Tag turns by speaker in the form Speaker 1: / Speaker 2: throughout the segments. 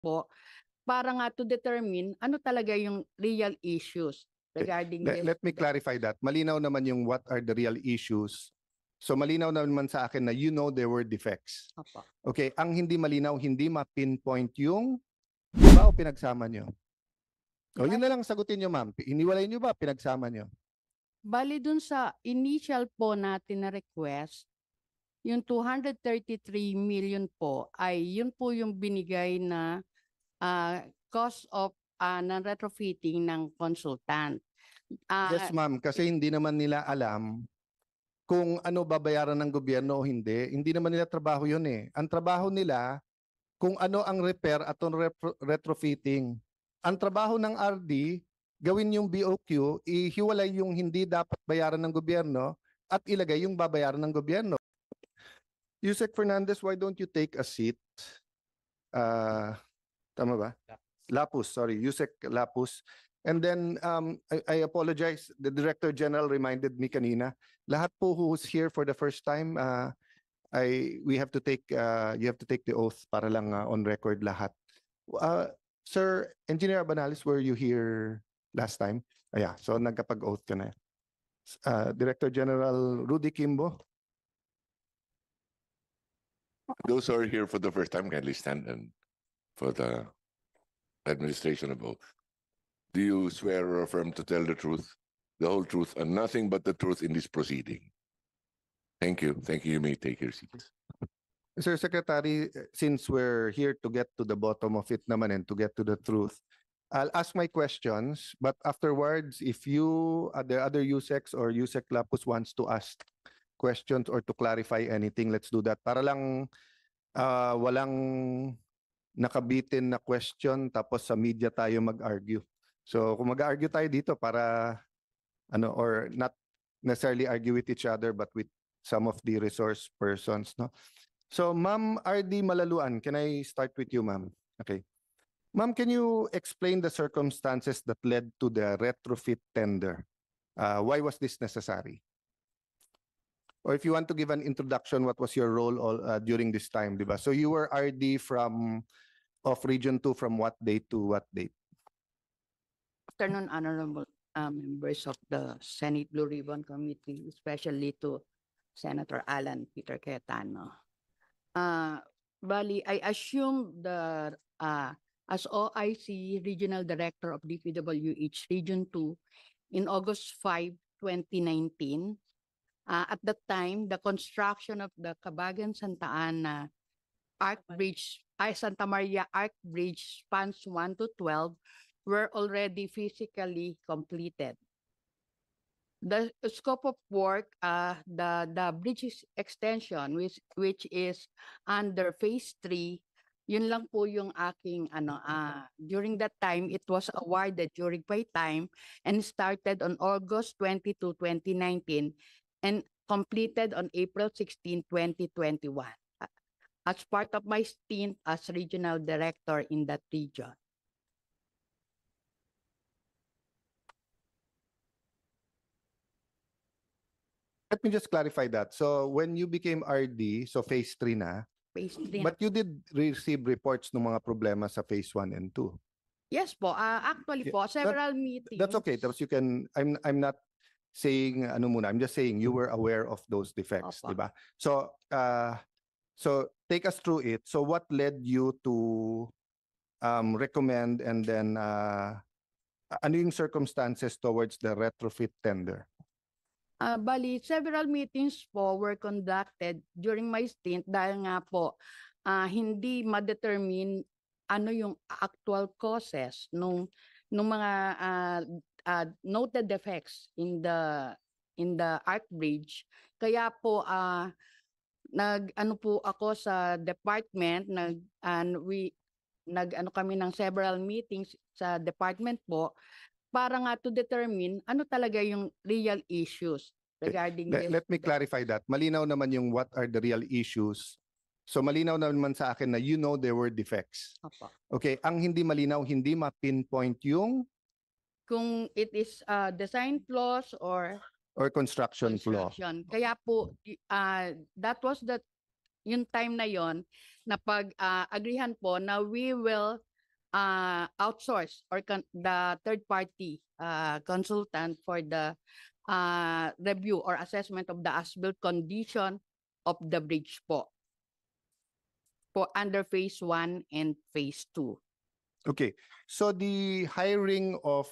Speaker 1: po para nga to determine ano talaga yung real issues regarding this.
Speaker 2: Let me clarify that. Malinaw naman yung what are the real issues. So malinaw naman sa akin na you know there were defects.
Speaker 1: Opo.
Speaker 2: Okay, ang hindi malinaw, hindi ma-pinpoint yung iba o pinagsama nyo? O yun na lang sagutin nyo, ma'am. Iniwalay nyo ba, pinagsama nyo?
Speaker 1: Bali dun sa initial po natin na request, yung 233 million po ay yun po yung binigay na cost of ng retrofitting ng consultant.
Speaker 2: Yes, ma'am. Kasi hindi naman nila alam kung ano babayaran ng gobyerno o hindi. Hindi naman nila trabaho yun eh. Ang trabaho nila, kung ano ang repair at ang retrofitting. Ang trabaho ng RD, gawin yung BOQ, ihiwalay yung hindi dapat bayaran ng gobyerno at ilagay yung babayaran ng gobyerno. Yusek Fernandez, why don't you take a seat? Tama ba? Lapus, sorry. Yusek Lapus. And then, I apologize. The Director General reminded me kanina. Lahat po who's here for the first time, we have to take, you have to take the oath para lang on record lahat. Sir Engineer Abanalis, were you here last time? Yeah, so nagkapag-oath ka na. Director General Rudy Kimbo.
Speaker 3: Those who are here for the first time, kindly stand and for the administration of oath. Do you swear or affirm to tell the truth, the whole truth, and nothing but the truth in this proceeding? Thank you. Thank you. You may take your seats.
Speaker 2: Mr. Secretary, since we're here to get to the bottom of it naman and to get to the truth, I'll ask my questions, but afterwards, if you, the other USECs or USEC Lapus wants to ask questions or to clarify anything, let's do that. Para lang walang nakabitin na question tapos sa media tayo mag-argue. So kung mag-argue tayo dito para or not necessarily argue with each other but with some of the resource persons, no? So Ma'am RD Malaluan, can I start with you, ma'am? Okay. Ma'am, can you explain the circumstances that led to the retrofit tender? Why was this necessary? Or if you want to give an introduction, what was your role during this time, diba? So you were RD of Region 2 from what date to what date?
Speaker 1: Afternoon, honorable members of the Senate Blue Ribbon Committee, especially to Senator Alan Peter Cayetano. Bali, I assume the as OIC Regional Director of DPWH Region 2 in August 5, 2019. At that time, the construction of the Cabagan Santa Ana Arc Bridge, Santa Maria Arc Bridge spans 1 to 12 were already physically completed. The scope of work, the bridge extension, which is under phase 3, yun lang po yung aking during that time it was awarded during my time and started on August 22, 2019 and completed on April 16, 2021 as part of my stint as regional director in that region.
Speaker 2: Let me just clarify that. So when you became RD, so phase 3 na,
Speaker 1: Phase 3
Speaker 2: but you did receive reports ng mga problema sa phase 1 and 2.
Speaker 1: Yes po, actually po, several meetings.
Speaker 2: That's okay. Tapos you can, I'm not saying I'm just saying you were aware of those defects,
Speaker 1: Opo.
Speaker 2: diba? So so take us through it. So what led you to recommend and then ano yung circumstances towards the retrofit tender?
Speaker 1: Bali, several meetings po were conducted during my stint dahil nga po hindi ma-determine ano yung actual causes nung mga noted defects in the Arc Bridge. Kaya po po ako sa department, kami ng several meetings sa department po para nga to determine ano talaga yung real issues regarding this.
Speaker 2: Let me clarify that. Malinaw naman yung what are the real issues. So malinaw naman sa akin na you know there were defects.
Speaker 1: Opo.
Speaker 2: Okay, ang hindi malinaw, hindi ma-pinpoint yung
Speaker 1: Kung it is design flaws or
Speaker 2: construction flaw.
Speaker 1: construction. Kaya po that was yung time na yon na pag-agreehan po na we will outsource or the third party consultant for the review or assessment of the as-built condition of the bridge po under phase 1 and phase 2.
Speaker 2: Okay, so the hiring of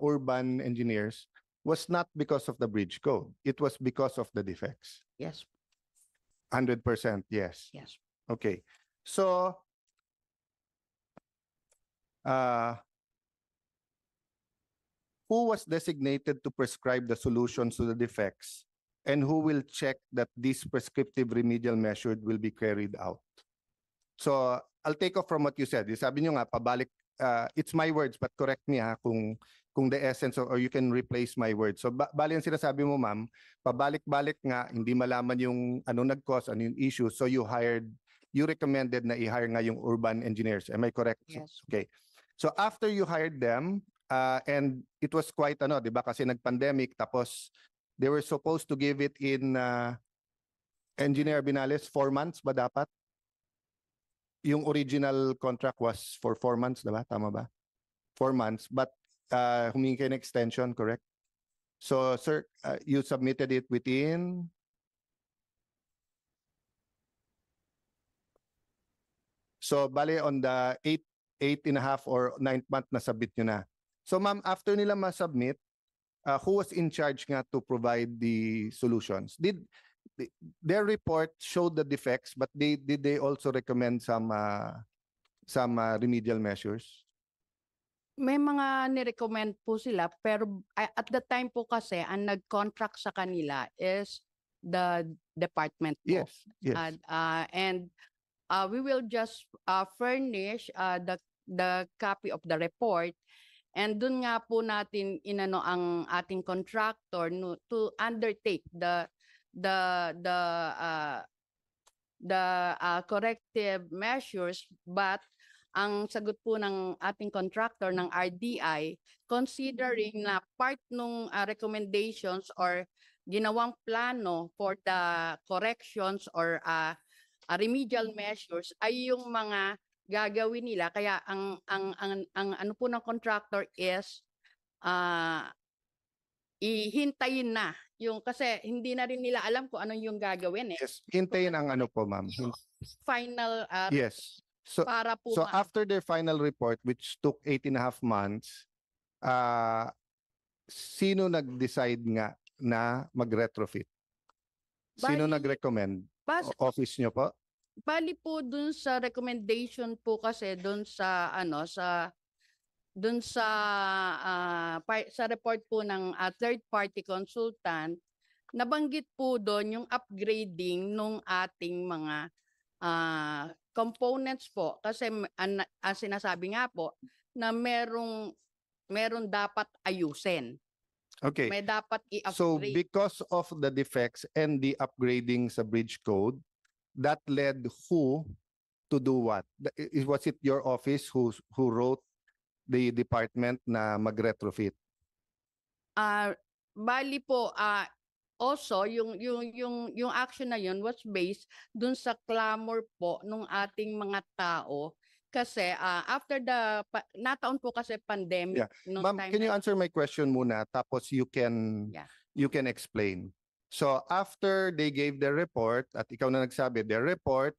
Speaker 2: urban engineers was not because of the bridge code. It was because of the defects.
Speaker 1: Yes,
Speaker 2: 100%, yes.
Speaker 1: yes.
Speaker 2: Okay, so who was designated to prescribe the solutions to the defects, and who will check that these prescriptive remedial measures will be carried out? So I'll take off from what you said. Sabi nyo nga, pabalik, it's my words, but correct me kung the essence or you can replace my words. So bali ang sinasabi mo, ma'am, pabalik-balik nga, hindi malaman yung ano nag-cause, ano yung issue. So you recommended na i-hire nga yung urban engineers. Am I correct?
Speaker 1: Yes.
Speaker 2: Okay. So after you hired them, and it was quite di ba? Kasi nag-pandemic, tapos they were supposed to give it in Engineer Binales, 4 months ba dapat? Yung original contract was for 4 months, diba? Tama ba? 4 months, but humingi kayo ng extension, correct? So, sir, you submitted it within? So, bale on the 8.5 or 9th month na submit nyo na. So, ma'am, after nila ma-submit, who was in charge nga to provide the solutions? Their report showed the defects, but did they also recommend some remedial measures?
Speaker 1: May mga nirecommend po sila, pero at the time po kasi ang nag-contract sa kanila is the department po.
Speaker 2: Yes, yes.
Speaker 1: And we will just furnish the copy of the report, and dun nga po natin inano ang ating contractor to undertake the corrective measures, but ang sagot po ng ating contractor ng RDI, considering na part nung recommendations or ginawang plano for the corrections or remedial measures ay yung mga gagawin nila, kaya ang ano po ng contractor is ihintayin na yung, kasi hindi na rin nila alam kung ano yung gagawin eh.
Speaker 2: Yes, hintayin ang ano po, ma'am.
Speaker 1: Final
Speaker 2: Yes. So,
Speaker 1: para po
Speaker 2: so after their final report, which took 8.5 months, sino nag-decide nga na mag-retrofit? Sino
Speaker 1: Bali-
Speaker 2: nag-recommend? Office nyo po?
Speaker 1: Bali po dun sa recommendation po kasi dun sa sa report po ng third party consultant, nabanggit po doon yung upgrading nung ating mga components po, kasi sinasabi nga po na meron dapat ayusin.
Speaker 2: Okay.
Speaker 1: May dapat
Speaker 2: So
Speaker 1: i-upgrade.
Speaker 2: because of the defects and the upgrading sa bridge code, that led who to do what? Was it your office who wrote the department na mag-retrofit?
Speaker 1: Bali po also yung action na yun was based dun sa clamor po nung ating mga tao, kasi after nataon po kasi pandemic.
Speaker 2: Yeah.
Speaker 1: nung
Speaker 2: Ma'am,
Speaker 1: time
Speaker 2: can you
Speaker 1: na-
Speaker 2: answer my question muna, tapos you can explain. So after they gave their report, at ikaw na nagsabi, their report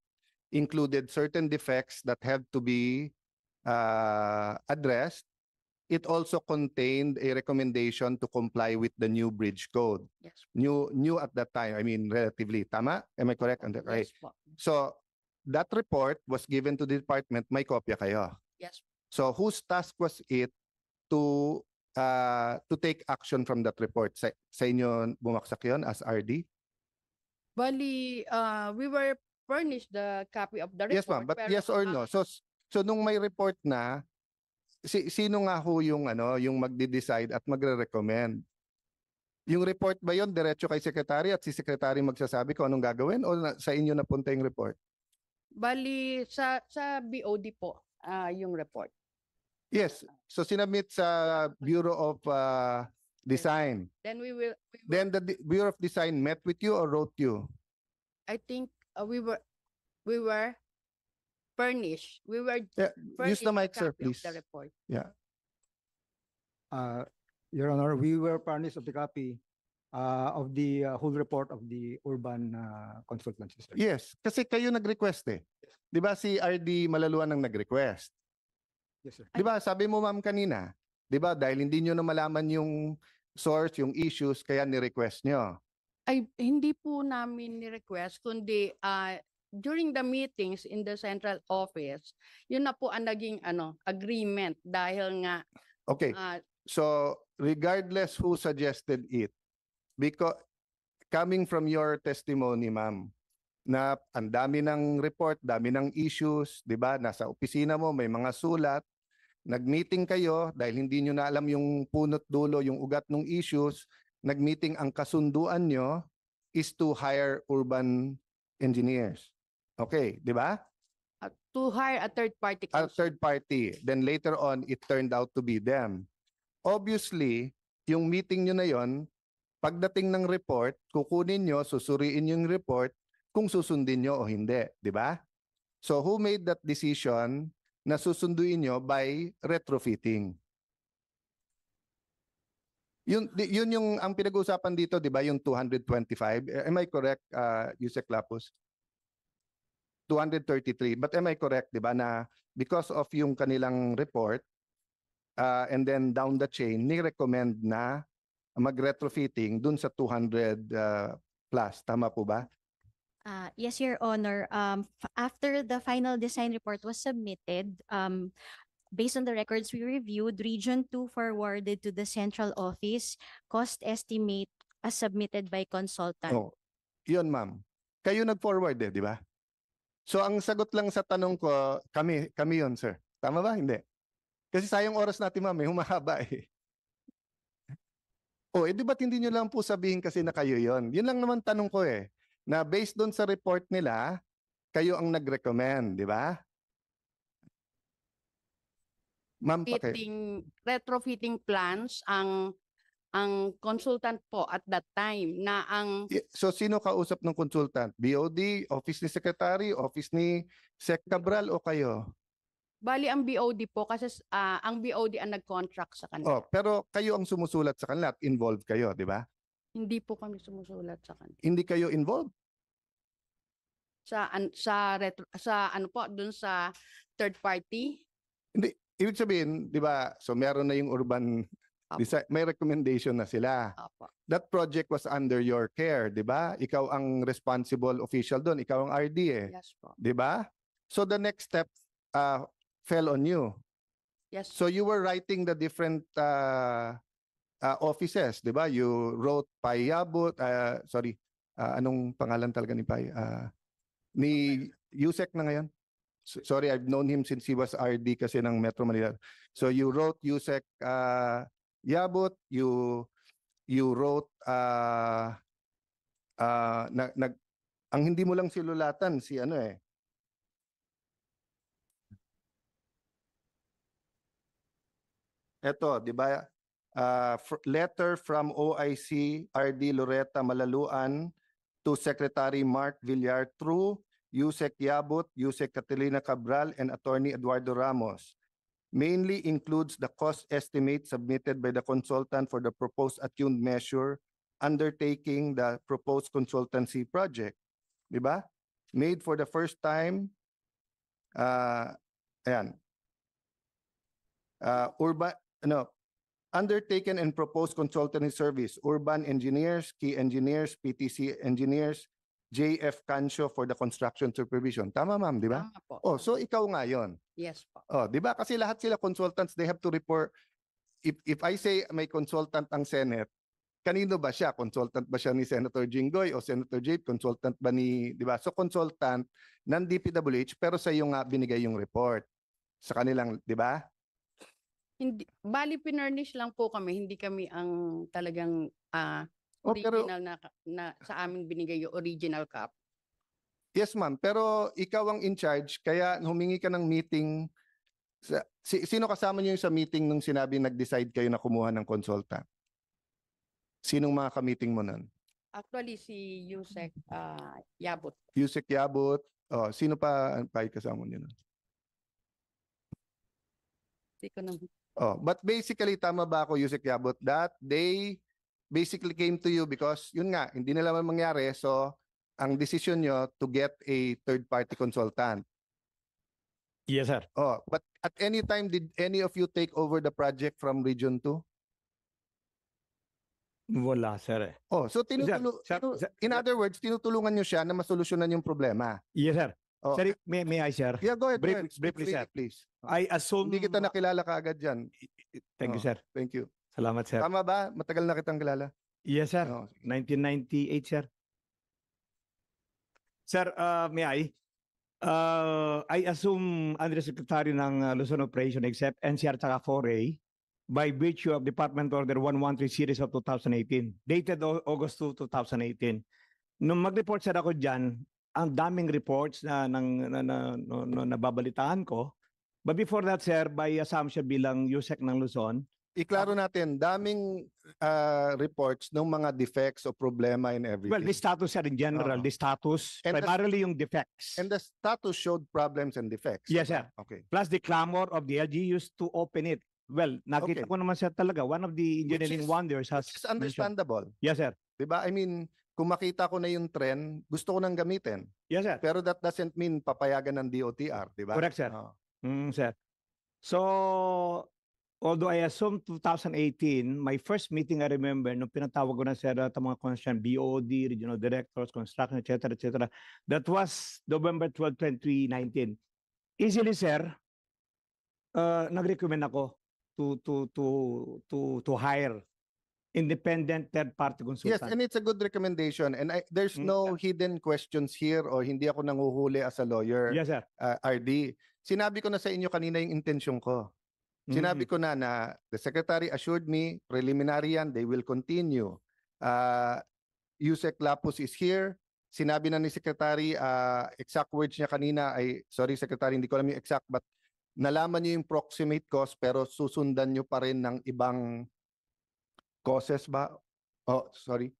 Speaker 2: included certain defects that have to be addressed. It also contained a recommendation to comply with the new bridge code.
Speaker 1: Yes.
Speaker 2: New at that time, I mean relatively. Tama? Am I correct on that? Right.
Speaker 1: Yes po.
Speaker 2: So that report was given to the department. May kopya kayo.
Speaker 1: Yes.
Speaker 2: So whose task was it to take action from that report? Sa inyo bumaksak yun as RD?
Speaker 1: Bali, we were furnished the copy of the report.
Speaker 2: Yes, ma'am. But
Speaker 1: pero,
Speaker 2: yes or no? So nung may report na, sino nga ho yung magde-decide at magre-recommend? Yung report ba yon diretso kay secretary at si secretary magsasabi kung anong gagawin, o sa inyo napunta yung report?
Speaker 1: Bali, sa BOD po, yung report.
Speaker 2: Yes. So sinabit sa Bureau of Design.
Speaker 1: Then we will
Speaker 2: Then the Bureau of Design met with you or wrote you?
Speaker 1: I think we were furnished. We were
Speaker 2: Yeah, use
Speaker 1: furnished
Speaker 2: the
Speaker 1: a
Speaker 2: mic, sir,
Speaker 1: copy of
Speaker 2: please.
Speaker 1: the report.
Speaker 2: Yeah.
Speaker 4: Your Honor, we were furnished of the copy of the whole report of the urban consultancy. Sir.
Speaker 2: Yes, kasi kayo nag-request eh. 'Di ba si RD Malaluan ang nag-request?
Speaker 4: Yes, sir.
Speaker 2: 'Di ba? Sabi mo ma'am kanina, 'di ba? Dahil hindi niyo na malaman yung source, yung issues, kaya ni-request niyo.
Speaker 1: Ay, hindi po namin ni-request, kundi during the meetings in the central office, yun na po ang naging agreement dahil nga
Speaker 2: Okay. So, regardless who suggested it, because coming from your testimony, ma'am, na ang dami ng report, dami ng issues, 'di ba? Nasa opisina mo may mga sulat, nag-meeting kayo dahil hindi nyo na alam yung punot dulo, yung ugat ng issues, nag-meeting, ang kasunduan nyo is to hire urban engineers. Okay, 'di ba?
Speaker 1: to hire a third party
Speaker 2: A
Speaker 1: counsel.
Speaker 2: third party. Then later on, it turned out to be them. Obviously, yung meeting nyo na yon, pagdating ng report, kukunin nyo, susuriin yung report kung susundin nyo o hindi, di ba? So who made that decision na susunduin nyo by retrofitting? Yun yung ang pinag-uusapan dito, di ba? Yung 225. Am I correct, Yusek Lapus? 233. But am I correct, di ba, na because of yung kanilang report, and then down the chain, ni-recommend na mag-retrofitting dun sa 200 plus. Tama po ba?
Speaker 5: Yes, Your Honor. After the final design report was submitted, based on the records we reviewed, Region 2 forwarded to the central office cost estimate as submitted by consultant.
Speaker 2: Oh, yun ma'am. Kayo nag-forward di ba? So ang sagot lang sa tanong ko, kami yun, sir. Tama ba? Hindi. Kasi sayang oras natin, ma'am, humahaba eh. Oh, di ba't hindi nyo lang po sabihin kasi na kayo yun? Yun lang naman tanong ko eh. Na based doon sa report nila, kayo ang nag-recommend, di ba? Ma'am,
Speaker 1: Retrofitting plans ang consultant po at that time na ang
Speaker 2: So sino kausap ng consultant? BOD, Office ni Secretary, Office ni Sec Cabral o kayo?
Speaker 1: bali ang BOD po kasi ang BOD ang nag-contract sa kanila.
Speaker 2: Oh, pero kayo ang sumusulat sa kanila at involved kayo, di ba?
Speaker 1: Hindi po kami sumusulat sa kanila.
Speaker 2: Hindi kayo involved?
Speaker 1: Sa ano po dun sa third party.
Speaker 2: Hindi. Ibig sabihin, di ba, so meron na yung urban
Speaker 1: Apo.
Speaker 2: design, may recommendation na sila.
Speaker 1: Opo.
Speaker 2: That project was under your care, di ba? Ikaw ang responsible official doon, ikaw ang RD eh.
Speaker 1: Yes po.
Speaker 2: Di ba? So the next step fell on you.
Speaker 1: Yes.
Speaker 2: So you were writing the different offices, di ba? You wrote Payabot, anong pangalan talaga ni Pay? Ni Yusek na ngayon? Sorry, I've known him since he was RD kasi ng Metro Manila. So you wrote Yusek Yabut, you wrote ang hindi mo lang silulatan si ano eh. Ito, di ba? Letter from OIC RD Loretta Malaluan to Secretary Mark Villar through Yusek Yabut, Yusek Catalina Cabral, and Attorney Eduardo Ramos. Mainly includes the cost estimate submitted by the consultant for the proposed attuned measure undertaking the proposed consultancy project. Di ba? Made for the first time, undertaken and proposed consultancy service, urban engineers, key engineers, PTC engineers, JF Cancio for the construction supervision. Tama, ma'am, di ba?
Speaker 1: Tama po.
Speaker 2: Oh, so ikaw nga yon.
Speaker 1: Yes po.
Speaker 2: Oh, di ba? Kasi lahat sila consultants, they have to report. If I say may consultant ang Senate, kanino ba siya? Consultant ba siya ni Senator Jinggoy o Senator Jade? Consultant ba ni, di ba? So consultant ng DPWH pero sa iyo nga binigay yung report sa kanilang, di ba?
Speaker 1: Hindi, bali pinurnish lang po kami, hindi kami ang talagang
Speaker 2: Oh, pero
Speaker 1: original na sa aming binigay yung original copy.
Speaker 2: yes, ma'am. Pero ikaw ang in charge, kaya humingi ka ng meeting. Sino kasama niyo sa meeting nung sinabi nag-decide kayo na kumuha ng consultant? Sinong mga ka-meeting mo nun?
Speaker 1: Actually, si Yusek Yabut.
Speaker 2: Yusek Yabut. Oh, sino pa kasama niyo nun?
Speaker 1: Hindi ko na.
Speaker 2: Oh, but basically, tama ba ako, Yusek Yabot, that they basically came to you because, yun nga, hindi nila man mangyari. So, ang decision nyo to get a third-party consultant.
Speaker 4: Yes, sir.
Speaker 2: Oh, but at any time, did any of you take over the project from Region 2?
Speaker 4: Wala, sir.
Speaker 2: Oh, so in other words, tinutulungan nyo siya na masolusyonan yung problema.
Speaker 4: Yes, sir.
Speaker 2: Oh,
Speaker 4: Sir, may I, sir?
Speaker 2: yeah, go ahead.
Speaker 4: brief-
Speaker 2: go ahead. Speak
Speaker 4: briefly,
Speaker 2: freely,
Speaker 4: sir.
Speaker 2: please.
Speaker 4: I assume...
Speaker 2: Hindi kita nakilala kaagad dyan.
Speaker 4: Thank you,
Speaker 2: Oh,
Speaker 4: sir.
Speaker 2: Thank you.
Speaker 4: Salamat, sir.
Speaker 2: Tama ba? Matagal na kitang kilala?
Speaker 4: Yes, sir.
Speaker 2: Oh,
Speaker 4: 1998, sir. Sir, may I assume Undersecretary ng Luzon Operation except NCR tsaka 4A by virtue of Department Order 113 Series of 2018, dated August 2, 2018. Nung mag-report sir ako dyan, ang daming reports na nababalitaan ko. But before that, sir, by assumption bilang USEC ng Luzon,
Speaker 2: Iklaro natin, daming reports ng mga defects o problema and everything.
Speaker 4: well, the status, sir, in general,
Speaker 2: Oo.
Speaker 4: the status,
Speaker 2: And the-
Speaker 4: primarily yung defects.
Speaker 2: And the status showed problems and defects.
Speaker 4: Yes,
Speaker 2: diba?
Speaker 4: sir.
Speaker 2: Okay.
Speaker 4: Plus the clamor of the LGUs to open it. Well, nakita
Speaker 2: Okay.
Speaker 4: ko naman sir talaga, one of the engineering
Speaker 2: is-
Speaker 4: wonders has
Speaker 2: It's
Speaker 4: mentioned.
Speaker 2: understandable.
Speaker 4: Yes, sir.
Speaker 2: Diba? I mean, kung makita ko na yung trend, gusto ko nang gamitin.
Speaker 4: Yes, sir.
Speaker 2: Pero that doesn't mean papayagan ng DOTR, diba?
Speaker 4: Correct, sir.
Speaker 2: Oo.
Speaker 4: Sir. So, although I assume 2018, my first meeting I remember, nung pinatawag ko na sir at ang mga concern, BOD, regional directors, construction, etc., that was November 12, 2019. Easily, sir, nag-recommend ako to hire independent third-party
Speaker 2: Yes,
Speaker 4: consultant.
Speaker 2: and it's a good recommendation. And there's
Speaker 4: Mm,
Speaker 2: no hidden questions here or hindi ako nanguhuli as a lawyer,
Speaker 4: Yes, sir.
Speaker 2: RD. Sinabi ko na sa inyo kanina yung intensyon ko. Sinabi
Speaker 4: Mm-hmm.
Speaker 2: ko na the secretary assured me, preliminary yan, they will continue. Yusek Lapus is here. Sinabi na ni secretary, exact words niya kanina ay, sorry secretary, hindi ko alam yung exact, but nalaman niyo yung proximate cost pero susundan niyo pa rin ng ibang causes ba? Oh, sorry.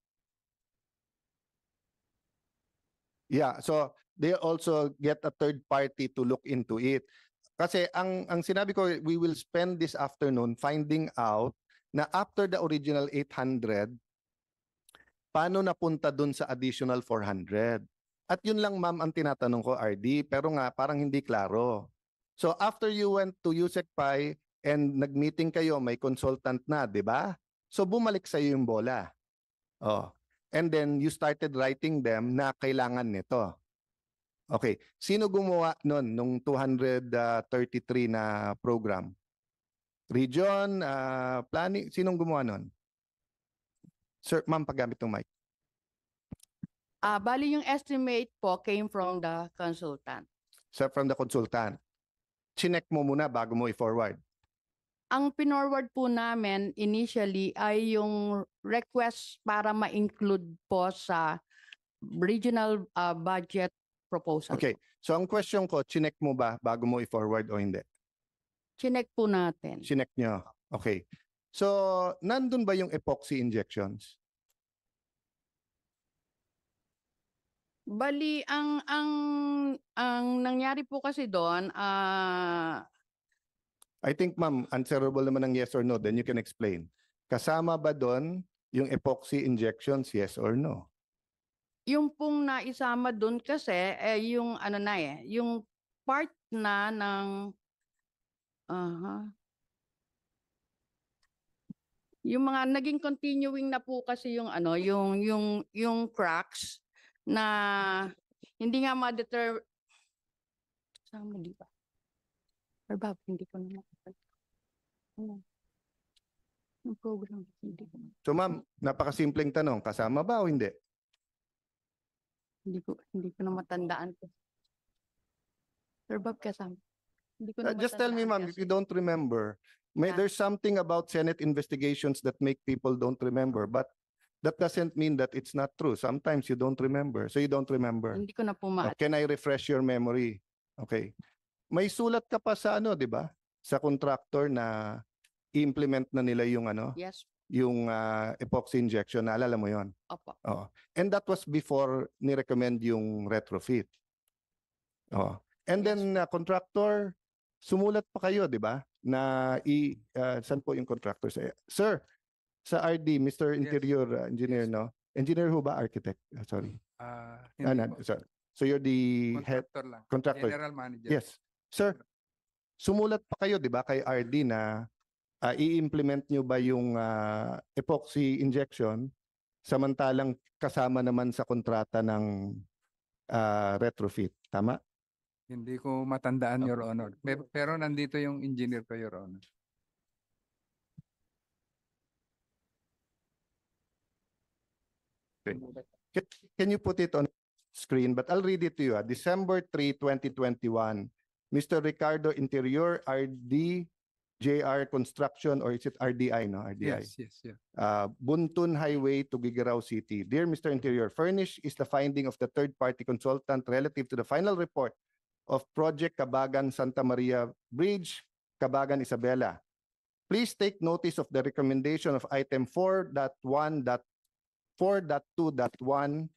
Speaker 2: Yeah, so they also get a third party to look into it. Kasi ang sinabi ko, we will spend this afternoon finding out na after the original 800, paano napunta dun sa additional 400? At yun lang ma'am ang tinatanong ko, RD, pero nga parang hindi klaro. So after you went to USEC PI and nag-meeting kayo, may consultant na, di ba? So bumalik sa iyo yung bola. Oh. And then you started writing them na kailangan nito. Okay. Sino gumawa nun nung 233 na program? Region, planning, sinong gumawa nun? Sir, ma'am, paggamit ng mic.
Speaker 1: Bali yung estimate po came from the consultant.
Speaker 2: Sir, from the consultant. Chinek mo muna bago mo i-forward.
Speaker 1: Ang pinorward po namin initially ay yung request para ma-include po sa regional budget proposal.
Speaker 2: Okay. So ang question ko, chinek mo ba bago mo i-forward o hindi?
Speaker 1: Chinek po natin.
Speaker 2: Chinek nyo. Okay. So, nandun ba yung epoxy injections?
Speaker 1: Bali, ang nangyari po kasi doon,
Speaker 2: I think, ma'am, answerable naman ng yes or no. Then you can explain. Kasama ba doon yung epoxy injections, yes or no?
Speaker 1: yung pong naisama doon kasi, yung ano na yung part na ng, yung mga naging continuing na po kasi yung ano, yung cracks na hindi nga ma-deter, sama di ba? Or ba, hindi ko na ano? Yung program, hindi ko na.
Speaker 2: So, ma'am, napakasimpleng tanong. Kasama ba o hindi?
Speaker 1: Hindi ko na matandaan po. Sir Bob, kasama. Hindi ko na
Speaker 2: Just tell me, ma'am,
Speaker 1: matandaan
Speaker 2: if you
Speaker 1: kasi.
Speaker 2: don't remember.
Speaker 1: Yeah.
Speaker 2: There's something about Senate investigations that make people don't remember, but that doesn't mean that it's not true. Sometimes you don't remember. So you don't remember.
Speaker 1: Hindi ko na po
Speaker 2: Can I refresh your memory? Okay. May sulat ka pa sa ano, di ba? Sa contractor na i-implement na nila yung ano,
Speaker 1: Yes,
Speaker 2: yung epoxy injection. Naalala mo yon?
Speaker 1: opo.
Speaker 2: Oo. And that was before ni-recommend yung retrofit. Oo. And
Speaker 1: Yes.
Speaker 2: then contractor, sumulat pa kayo, di ba? na saan po yung contractor sir, sa RD, Mr.
Speaker 6: Yes.
Speaker 2: Interior Engineer,
Speaker 6: Yes.
Speaker 2: no? Engineer ho ba? Architect? Sorry.
Speaker 6: Hindi po.
Speaker 2: Sorry. So you're the head
Speaker 6: Contractor lang.
Speaker 2: contractor?
Speaker 6: General manager.
Speaker 2: Yes. Sir, sumulat pa kayo, di ba, kay RD na i-implement nyo ba yung epoxy injection samantalang kasama naman sa kontrata ng retrofit. Tama?
Speaker 6: Hindi ko matandaan, Your Honor. Pero nandito yung engineer ko, Your Honor.
Speaker 2: Can you put it on screen? But I'll read it to you. December 3, 2021, Mr. Ricardo Interior, RD, JR Construction, or is it RDI, no? RDI.
Speaker 6: Yes.
Speaker 2: Buntun Highway to Gigarao City. Dear Mr. Interior, furnished is the finding of the third-party consultant relative to the final report of Project Cabagan Santa Maria Bridge, Cabagan Isabela. Please take notice of the recommendation of item 4.1.4.2.1,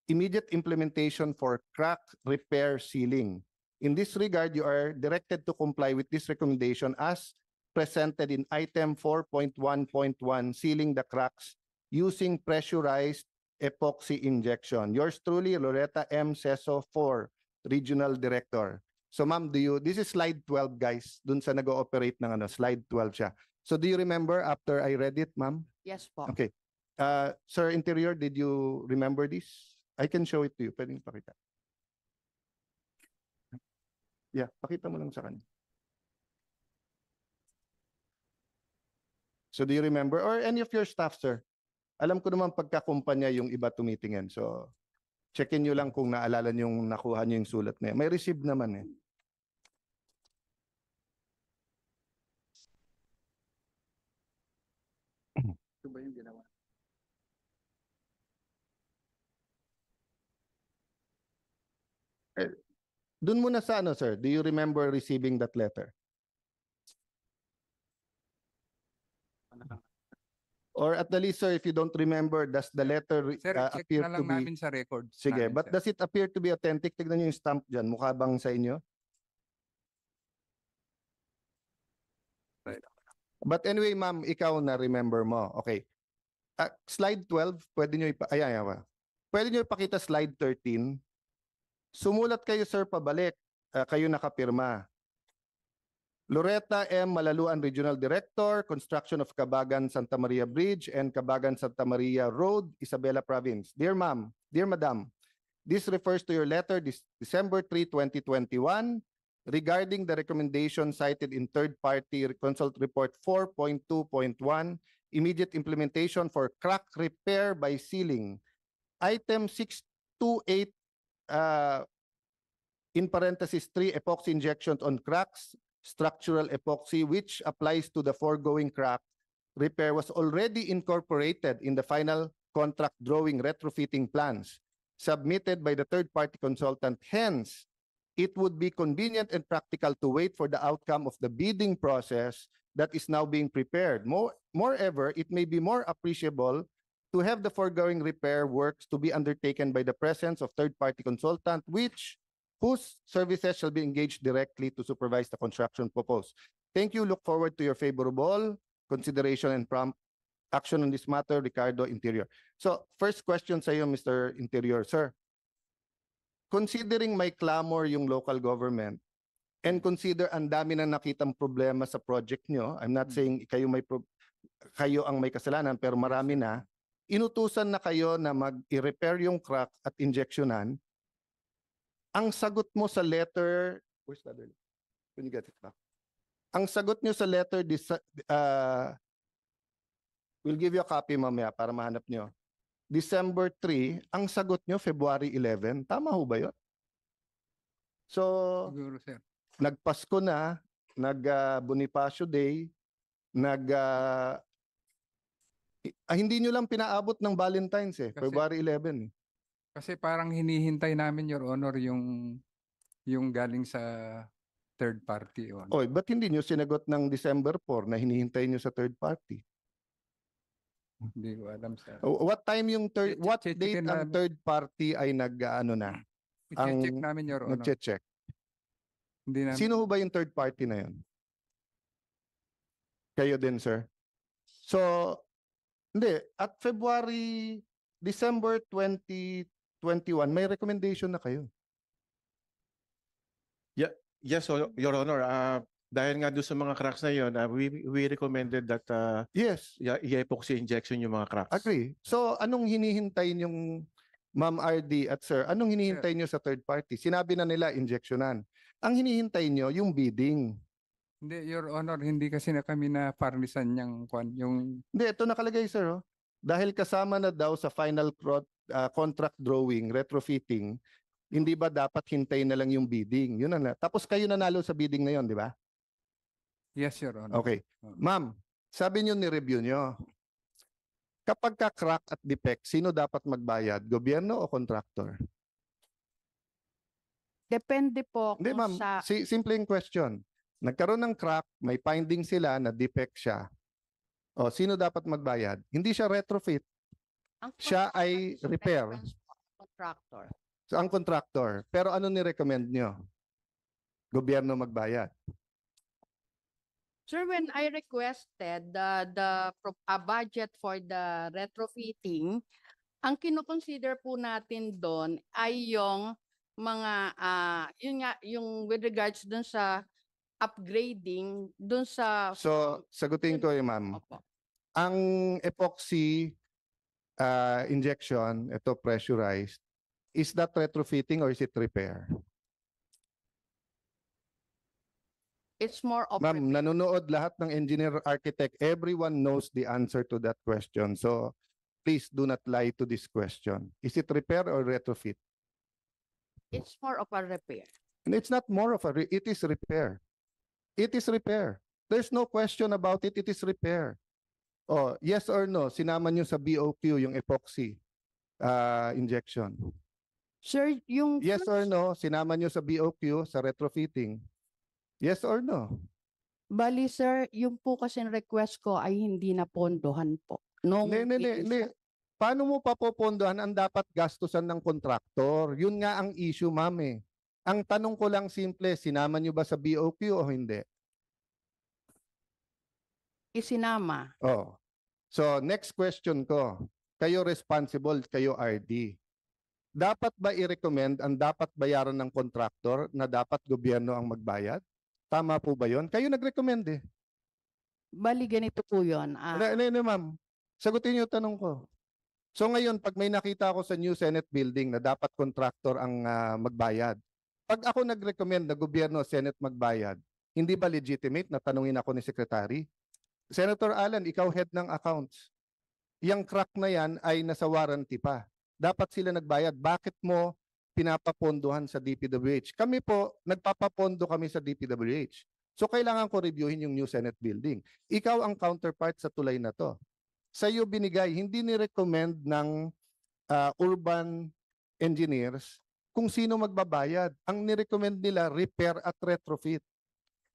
Speaker 2: immediate implementation for crack repair sealing. In this regard, you are directed to comply with this recommendation as presented in item 4.1.1, sealing the cracks using pressurized epoxy injection. Yours truly, Loretta M. Seso, 4, Regional Director. So ma'am, this is slide 12 guys, dun sa nag-ooperate ng slide 12 siya. So do you remember after I read it, ma'am?
Speaker 1: Yes po.
Speaker 2: Okay. Sir Interior, did you remember this? I can show it to you. Pwedeng pakita. Yeah, pakita mo lang sa kanya. So do you remember? Or any of your staff, sir? Alam ko naman pagkakumpanya yung iba tumitingin. So checkin nyo lang kung naalala nyo yung nakuha nyo yung sulat na yan. May receive naman eh.
Speaker 6: Ito ba yung ginawa?
Speaker 2: Dun muna sa sir. Do you remember receiving that letter? Or at the least, sir, if you don't remember, does the letter
Speaker 6: Sir, check
Speaker 2: appear
Speaker 6: na
Speaker 2: to
Speaker 6: lang
Speaker 2: be...
Speaker 6: namin sa records.
Speaker 2: Sige,
Speaker 6: namin,
Speaker 2: but
Speaker 6: sir.
Speaker 2: does it appear to be authentic? Tignan nyo yung stamp dyan. Mukha bang sa inyo?
Speaker 6: Right.
Speaker 2: But anyway, ma'am, ikaw na remember mo. Okay. Slide 12, pwede nyo pwede nyo ipakita slide 13. Sumulat kayo, sir, pabalik. Kayo nakapirma. Loretta M. Malaluan, Regional Director, Construction of Cabagan Santa Maria Bridge and Cabagan Santa Maria Road, Isabela Province. Dear Ma'am, dear Madam, this refers to your letter December 3, 2021 regarding the recommendation cited in third-party consult report 4.2.1, immediate implementation for crack repair by sealing. Item 628, in parentheses 3, epoxy injections on cracks, structural epoxy, which applies to the foregoing crack repair, was already incorporated in the final contract drawing retrofitting plans submitted by the third-party consultant. Hence, it would be convenient and practical to wait for the outcome of the bidding process that is now being prepared. Moreover, it may be more appreciable to have the foregoing repair works to be undertaken by the presence of third-party consultant, whose services shall be engaged directly to supervise the construction proposed. Thank you. Look forward to your favorable consideration and prompt action on this matter, Ricardo Interior. So, first question sa iyo, Mr. Interior. Sir, considering may clamor yung local government and consider ang dami na nakitang problema sa project nyo, I'm not saying kayo ang may kasalanan, pero marami na, inutusan na kayo na mag-i-repair yung crack at injectionan. Ang sagot mo sa letter, where's the other? Can you get it back? Ang sagot nyo sa letter, we'll give you a copy mamaya para mahanap nyo. December 3, ang sagot nyo February 11. Tama ho ba yun? So,
Speaker 6: Siguro, sir.
Speaker 2: nagpasko na, nag-Bonifacio Day, hindi nyo lang pinaabot ng Valentine's eh,
Speaker 6: Kasi-
Speaker 2: February 11 eh.
Speaker 6: Kasi parang hinihintay namin, Your Honor, yung galing sa third party. Your Honor.
Speaker 2: Oy, ba't hindi nyo sinagot ng December 4 na hinihintay nyo sa third party?
Speaker 6: Hindi ko alam, sir.
Speaker 2: What time yung what
Speaker 6: Check-
Speaker 2: date
Speaker 6: checkin
Speaker 2: ang
Speaker 6: namin.
Speaker 2: third party ay na?
Speaker 6: I-check
Speaker 2: ang
Speaker 6: namin, Your Honor.
Speaker 2: Nagche-check.
Speaker 6: Hindi namin.
Speaker 2: Sino ho ba yung third party na yun? Kayo din, sir. So, hindi. At December 2021, may recommendation na kayo.
Speaker 7: Yes, Your Honor. Dahil nga doon sa mga cracks na yun, we recommended that
Speaker 2: Yes,
Speaker 7: i-epoxy injection yung mga cracks.
Speaker 2: agree. So, anong hinihintay yung Ma'am RD at sir? Anong hinihintay nyo sa third party? Sinabi na nila injectionan. Ang hinihintay nyo yung bidding.
Speaker 6: Hindi, Your Honor, hindi kasi na kami na parnisan yung
Speaker 2: Hindi, ito nakalagay, sir. Oh. Dahil kasama na daw sa final contract drawing, retrofitting, hindi ba dapat hintayin na lang yung bidding? Yun na. Tapos kayo nanalo sa bidding na yun, di ba?
Speaker 6: yes, Your Honor.
Speaker 2: Okay.
Speaker 6: Oh.
Speaker 2: Ma'am, sabi nyo ni-review nyo. Kapag ka-crack at defect, sino dapat magbayad? Gobyerno o contractor?
Speaker 1: Depende po
Speaker 2: Hindi,
Speaker 1: kung
Speaker 2: ma'am.
Speaker 1: sa
Speaker 2: Simpleng question. Nagkaroon ng crack, may finding sila na defect siya. O, sino dapat magbayad? Hindi siya retrofit. Siya ay repair.
Speaker 1: Contractor.
Speaker 2: So, ang contractor. Pero ano ni-recommend nyo? Gobyerno magbayad.
Speaker 1: Sir, when I requested the budget for the retrofitting, ang kinoconsider po natin doon ay yung mga yun nga yung with regards doon sa upgrading doon sa
Speaker 2: So, sagutin ko yung ma'am.
Speaker 1: Opo.
Speaker 2: Ang epoxy injection, ito pressurized, is that retrofitting or is it repair?
Speaker 1: It's more of
Speaker 2: Ma'am, nanonood lahat ng engineer, architect. Everyone knows the answer to that question. So, please do not lie to this question. Is it repair or retrofit?
Speaker 1: it's more of a repair.
Speaker 2: And it's not more of it is repair. It is repair. There's no question about it. It is repair. Oh, yes or no? Sinama nyo sa BOQ yung epoxy injection.
Speaker 1: Sir, yung
Speaker 2: Yes or no? Sinama nyo sa BOQ sa retrofitting. Yes or no?
Speaker 1: bali sir, yung po kasi request ko ay hindi na pondohan po. Nung
Speaker 2: Hindi. Paano mo papopondohan ang dapat gastusan ng kontraktor? Yun nga ang issue, ma'am eh. Ang tanong ko lang simple, sinama nyo ba sa BOQ o hindi?
Speaker 1: isinama.
Speaker 2: Oh. So, next question ko. Kayo responsible, kayo RD. Dapat ba i-recommend ang dapat bayaran ng kontraktor na dapat gobyerno ang magbayad? Tama po ba yun? Kayo nag-recommend eh.
Speaker 1: Bali ganito po yun.
Speaker 2: Hindi, ma'am. Sagutin niyo yung tanong ko. So ngayon, pag may nakita ako sa new Senate building na dapat contractor ang magbayad, pag ako nag-recommend na gobyerno Senate magbayad, hindi ba legitimate na tanungin ako ni Secretary? Senator Alan, ikaw head ng accounts. Yang crack na yan ay nasa warranty pa. Dapat sila nagbayad. Bakit mo pinapapondohan sa DPWH? Kami po, nagpapapondo kami sa DPWH. So kailangan ko reviewin yung new Senate building. Ikaw ang counterpart sa tulay na to. Sa iyo binigay, hindi ni-recommend ng urban engineers kung sino magbabayad. Ang ni-recommend nila, repair at retrofit.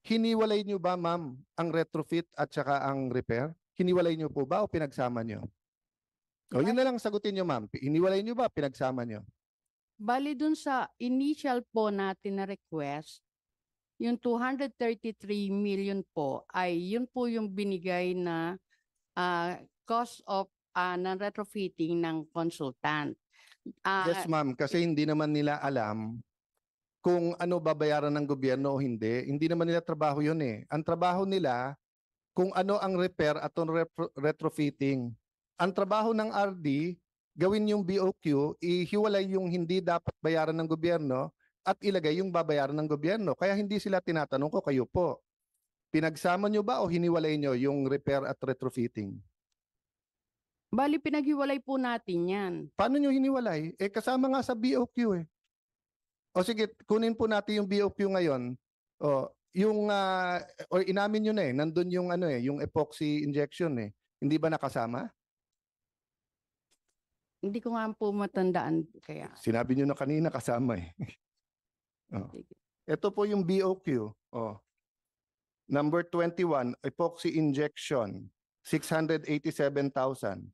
Speaker 2: Hiniwalay nyo ba, ma'am, ang retrofit at saka ang repair? Hiniwalay nyo po ba o pinagsama nyo? O yun na lang sagutin nyo, ma'am. Hiniwalay nyo ba, pinagsama nyo?
Speaker 1: Bali dun sa initial po natin na request, yung 233 million po ay yun po yung binigay na cost of ng retrofitting ng consultant.
Speaker 2: Yes, ma'am. Kasi hindi naman nila alam kung ano babayaran ng gobyerno o hindi. Hindi naman nila trabaho yun eh. Ang trabaho nila, kung ano ang repair at ang retrofitting. Ang trabaho ng RD, gawin yung BOQ, ihiwalay yung hindi dapat bayaran ng gobyerno at ilagay yung babayaran ng gobyerno. Kaya hindi sila tinatanong ko, kayo po. Pinagsama nyo ba o hiniwalay nyo yung repair at retrofitting?
Speaker 1: Bali pinaghiwalay po natin yan.
Speaker 2: Paano nyo hiniwalay? Eh kasama nga sa BOQ eh. O sige, kunin po natin yung BOQ ngayon. O yung or inamin nyo na eh, nandun yung yung epoxy injection eh. Hindi ba nakasama?
Speaker 1: Hindi ko nga po matandaan kaya.
Speaker 2: Sinabi nyo na kanina kasama eh. Oh. Ito po yung BOQ. Oh. Number 21, epoxy injection, 687,000.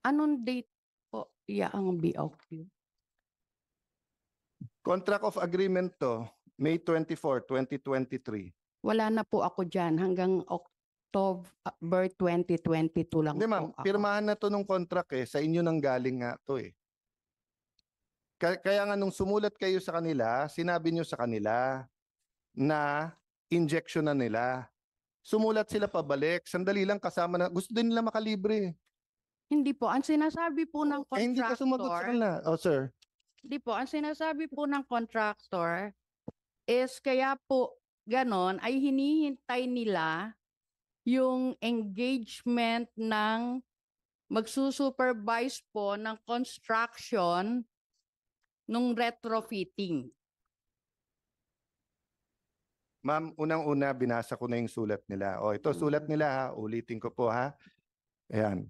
Speaker 1: Anong date po ang BOQ?
Speaker 2: Contract of agreement to. May 24, 2023.
Speaker 1: Wala na po ako dyan hanggang October 2022 lang
Speaker 2: Hindi
Speaker 1: po
Speaker 2: ma'am,
Speaker 1: ako.
Speaker 2: pirmahan na to nung contract sa inyo nang galing nga to Kaya nga nung sumulat kayo sa kanila, sinabi nyo sa kanila na injection na nila. Sumulat sila pabalik, sandali lang kasama na, gusto din nila makalibre.
Speaker 1: Hindi po, ang sinasabi po ng
Speaker 2: Hindi ka sumagot sa
Speaker 1: contractor,
Speaker 2: kanila. Oh sir,
Speaker 1: hindi po, ang sinasabi po ng contractor is kaya po ganon ay hinihintay nila yung engagement ng magsusupervise po ng construction nung retrofitting.
Speaker 2: ma'am, unang-una binasa ko na yung sulat nila. O ito sulat nila ha, ulitin ko po ha. Ayan.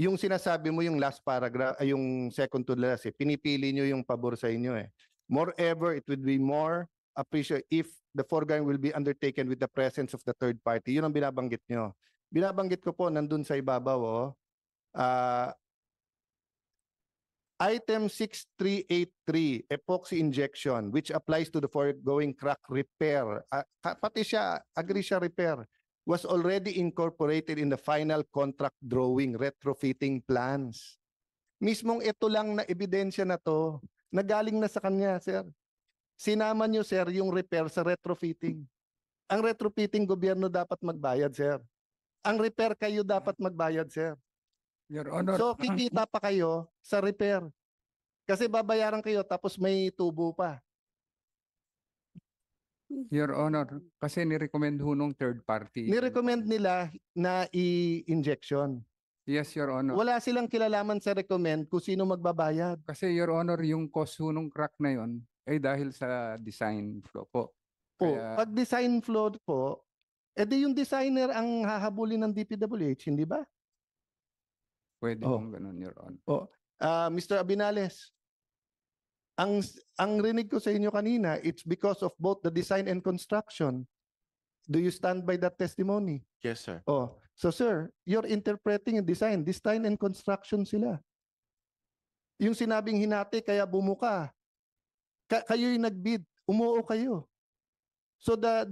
Speaker 2: Yung sinasabi mo yung last paragraph, ay yung second to last pinipili nyo yung pabor sa inyo Moreover, it would be more appreciated if the foregoing will be undertaken with the presence of the third party. Yun ang binabanggit nyo. Binabanggit ko po nandun sa ibabaw Item 6383, epoxy injection, which applies to the foregoing crack repair. Pati siya, agree siya repair, was already incorporated in the final contract drawing, retrofitting plans. Mismong ito lang na ebidensya na to, nagaling na sa kanya, sir. Sinama nyo, sir, yung repair sa retrofitting. Ang retrofitting, gobyerno dapat magbayad, sir. Ang repair kayo dapat magbayad, sir.
Speaker 6: Your Honor,
Speaker 2: So kikita pa kayo sa repair. Kasi babayaran kayo tapos may tubo pa.
Speaker 6: Your Honor, kasi ni-recommend ho nung third party.
Speaker 2: Ni-recommend nila na i-injection.
Speaker 6: Yes, Your Honor.
Speaker 2: Wala silang kilalaman sa recommend kung sino magbabayad.
Speaker 6: Kasi Your Honor, yung cost ho nung crack na yon ay dahil sa design flaw po.
Speaker 2: Po,
Speaker 6: Kaya-
Speaker 2: pag design flaw po, edi yung designer ang hahabulin ng DPWH, hindi ba?
Speaker 6: Pwede
Speaker 2: Oh.
Speaker 6: hong ganun, Your Honor.
Speaker 2: Mr. Abinales, ang rinig ko sa inyo kanina, it's because of both the design and construction. Do you stand by that testimony?
Speaker 7: Yes, sir.
Speaker 2: So sir, you're interpreting a design and construction sila. Yung sinabing hinati kaya bumuka. Kayo yung nag-bid, umuo kayo. So the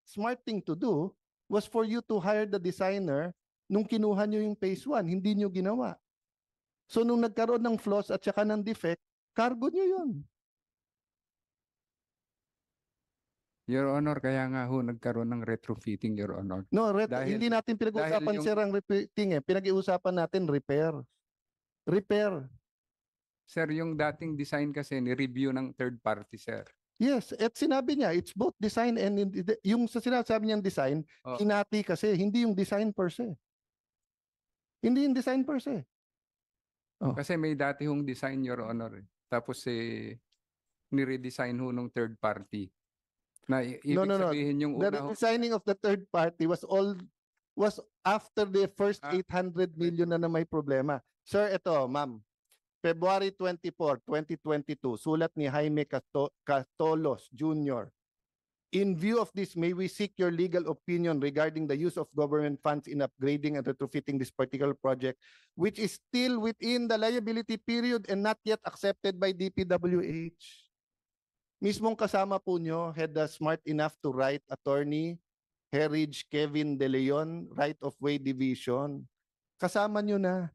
Speaker 2: smart thing to do was for you to hire the designer nung kinuha nyo yung phase 1, hindi nyo ginawa. So nung nagkaroon ng flaws at saka ng defect, cargo nyo yun.
Speaker 6: Your Honor, kaya nga ho nagkaroon ng retrofitting, Your Honor.
Speaker 2: No,
Speaker 6: Dahil-
Speaker 2: hindi natin pinag-uusapan
Speaker 6: dahil yung-
Speaker 2: sir ang repeating Pinag-iusapan natin repair. Repair.
Speaker 6: Sir, yung dating design kasi ni-review ng third party, sir.
Speaker 2: Yes, at sinabi niya, it's both design and yung sa sinasabi niyang design,
Speaker 6: Oh.
Speaker 2: hinati kasi, hindi yung design per se. Hindi yung design per se.
Speaker 6: Kasi may dati hong design, Your Honor. Tapos ni-redesign ho nung third party. Na ibig
Speaker 2: no.
Speaker 6: sabihin yung
Speaker 2: The
Speaker 6: una ho,
Speaker 2: designing of the third party was after the first 800 million na may problema. Sir, ito, ma'am. February 24, 2022, sulat ni Jaime Catolos Jr. In view of this, may we seek your legal opinion regarding the use of government funds in upgrading and retrofitting this particular project, which is still within the liability period and not yet accepted by DPWH. Mismong kasama po nyo, had the smart enough to write attorney Herridge Kevin De Leon, Right of Way Division. Kasama nyo na.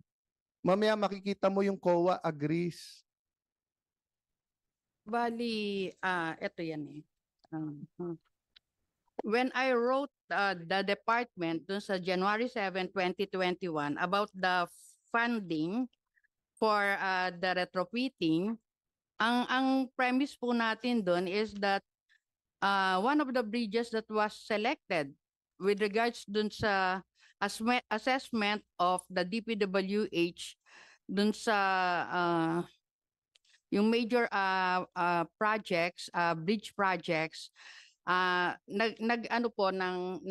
Speaker 2: Mamaya makikita mo yung COA agrees.
Speaker 1: Bali, ito yan When I wrote the department dun sa January 7, 2021 about the funding for the retrofitting, ang premise po natin dun is that one of the bridges that was selected with regards dun sa assessment of the DPWH dun sa yung major projects, bridge projects, nag-ano po ng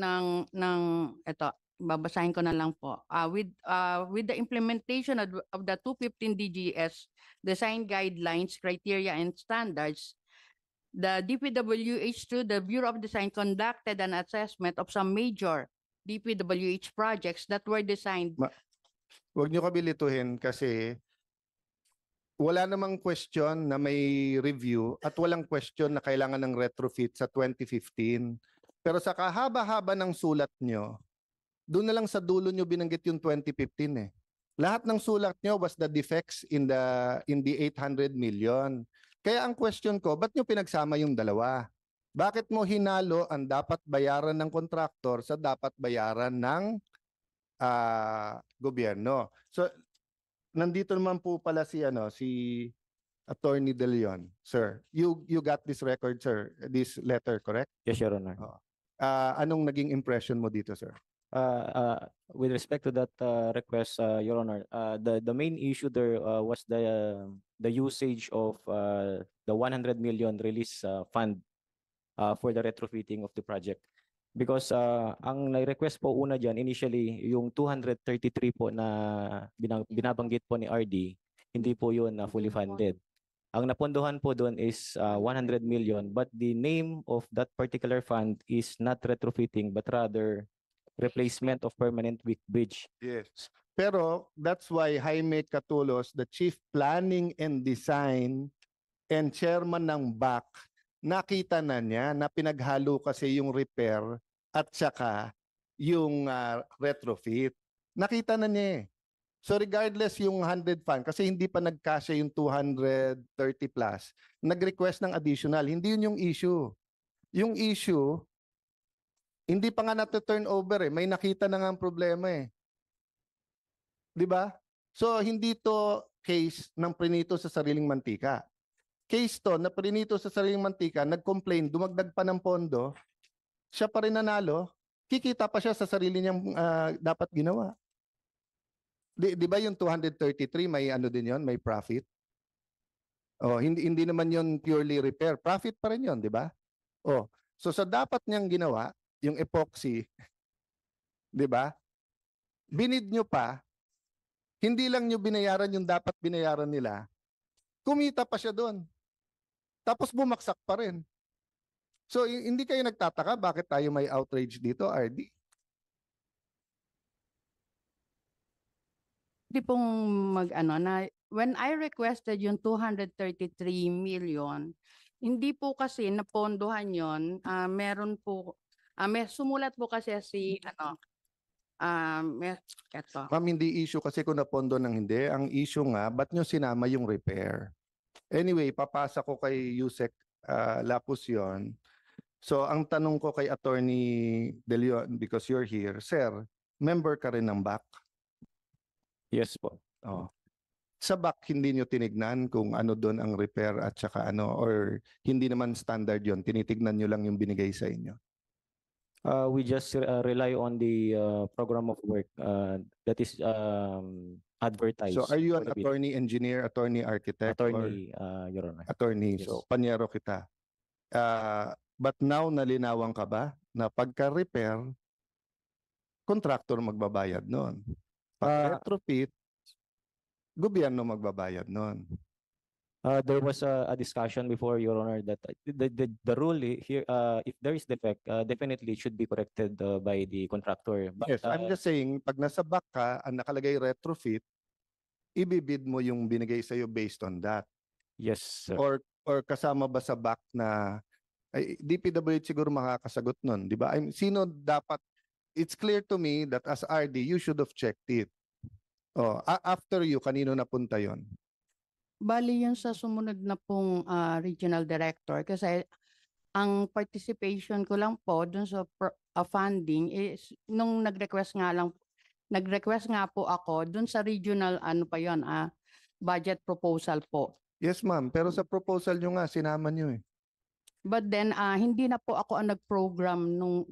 Speaker 1: ito, babasahin ko na lang po. With the implementation of the 215 DGS design guidelines, criteria and standards, the DPWH through the Bureau of Design conducted an assessment of some major DPWH projects that were designed.
Speaker 2: Huwag nyo kabilituhin kasi wala namang question na may review at walang question na kailangan ng retrofit sa 2015. Pero sa kahaba-haba ng sulat nyo, doon na lang sa dulo nyo binanggit yung 2015 eh. Lahat ng sulat nyo was the defects in the 800 million. Kaya ang question ko, ba't nyo pinagsama yung dalawa? Bakit mo hinalo ang dapat bayaran ng kontraktor sa dapat bayaran ng gobyerno? So, nandito naman po pala si Attorney De Leon. Sir, you got this record, sir, this letter, correct?
Speaker 8: Yes, Your Honor.
Speaker 2: Anong naging impression mo dito, sir?
Speaker 8: With respect to that request, Your Honor, the main issue there was the usage of the 100 million release fund for the retrofitting of the project. Because ang nai-request po una dyan, initially, yung 233 po na binabanggit po ni RD, hindi po yun fully funded. Ang napondohan po doon is 100 million, but the name of that particular fund is not retrofitting, but rather replacement of permanent weak bridge.
Speaker 2: Yes. Pero that's why Jaime Catulos, the Chief Planning and Design and Chairman ng BAC, nakita na niya na pinaghalo kasi yung repair at saka yung retrofit. Nakita na niya eh. So regardless yung 100 fund, kasi hindi pa nagkasya yung 230 plus, nag-request ng additional. Hindi yun yung issue. Yung issue, hindi pa nga na-turn over eh. May nakita na nga ang problema eh. Di ba? So hindi to case ng prinito sa sariling mantika. Case to na prinito sa sariling mantika, nag-complain, dumagdag pa ng pondo, siya pa rin nanalo, kikita pa siya sa sarili niyang dapat ginawa. Di ba yung 233 may ano din yon, may profit? Oh, hindi naman yon purely repair. Profit pa rin yon, di ba? Oh, so sa dapat niyang ginawa, yung epoxy, di ba? Binid nyo pa, hindi lang nyo binayaran yung dapat binayaran nila, kumita pa siya doon. Tapos bumaksak pa rin. So hindi kayo nagtataka bakit tayo may outrage dito, RD?
Speaker 1: Hindi pong na when I requested yung 233 million, hindi po kasi napondohan yon. Meron po may sumulat po kasi si eto.
Speaker 2: Ma'am, hindi issue kasi kung napondo ng hindi. Ang issue nga, ba't nyo sinama yung repair? Anyway, papasa ko kay Yusek Lapus yun. So ang tanong ko kay Attorney De Leon, because you're here, sir, member ka rin ng BAC?
Speaker 8: Yes po.
Speaker 2: Oh. Sa BAC, hindi nyo tinignan kung ano doon ang repair at saka ano, or hindi naman standard yon, tinitignan nyo lang yung binigay sa inyo?
Speaker 8: We just rely on the program of work that is advertised.
Speaker 2: So are you
Speaker 8: for
Speaker 2: an
Speaker 8: the bid.
Speaker 2: attorney engineer, attorney architect, or
Speaker 8: Attorney, Your Honor.
Speaker 2: attorney?
Speaker 8: Yes.
Speaker 2: So panyero kita. But now nalinawan ka ba na pagka-repair, contractor magbabayad nun? Pag-retrofit, gobyerno magbabayad nun.
Speaker 8: There was a discussion before, Your Honor, that the rule here, if there is defect, definitely it should be corrected by the contractor. But,
Speaker 2: Yes, I'm just saying, pag nasa BAC ka, ang nakalagay retrofit, ibibid mo yung binigay sa'yo based on that.
Speaker 8: yes, sir.
Speaker 2: Or kasama ba sa BAC na, ay, DPWH siguro makakasagot nun, di ba? Sino dapat, it's clear to me that as RD, you should have checked it. Oh, after you, kanino napunta yon?
Speaker 1: Bali yun sa sumunod na pong regional director kasi ang participation ko lang po dun sa funding is nung nag-request nga po ako dun sa regional budget proposal po.
Speaker 2: Yes, ma'am. Pero sa proposal nyo nga, sinama nyo eh.
Speaker 1: But then hindi na po ako ang nag-program nung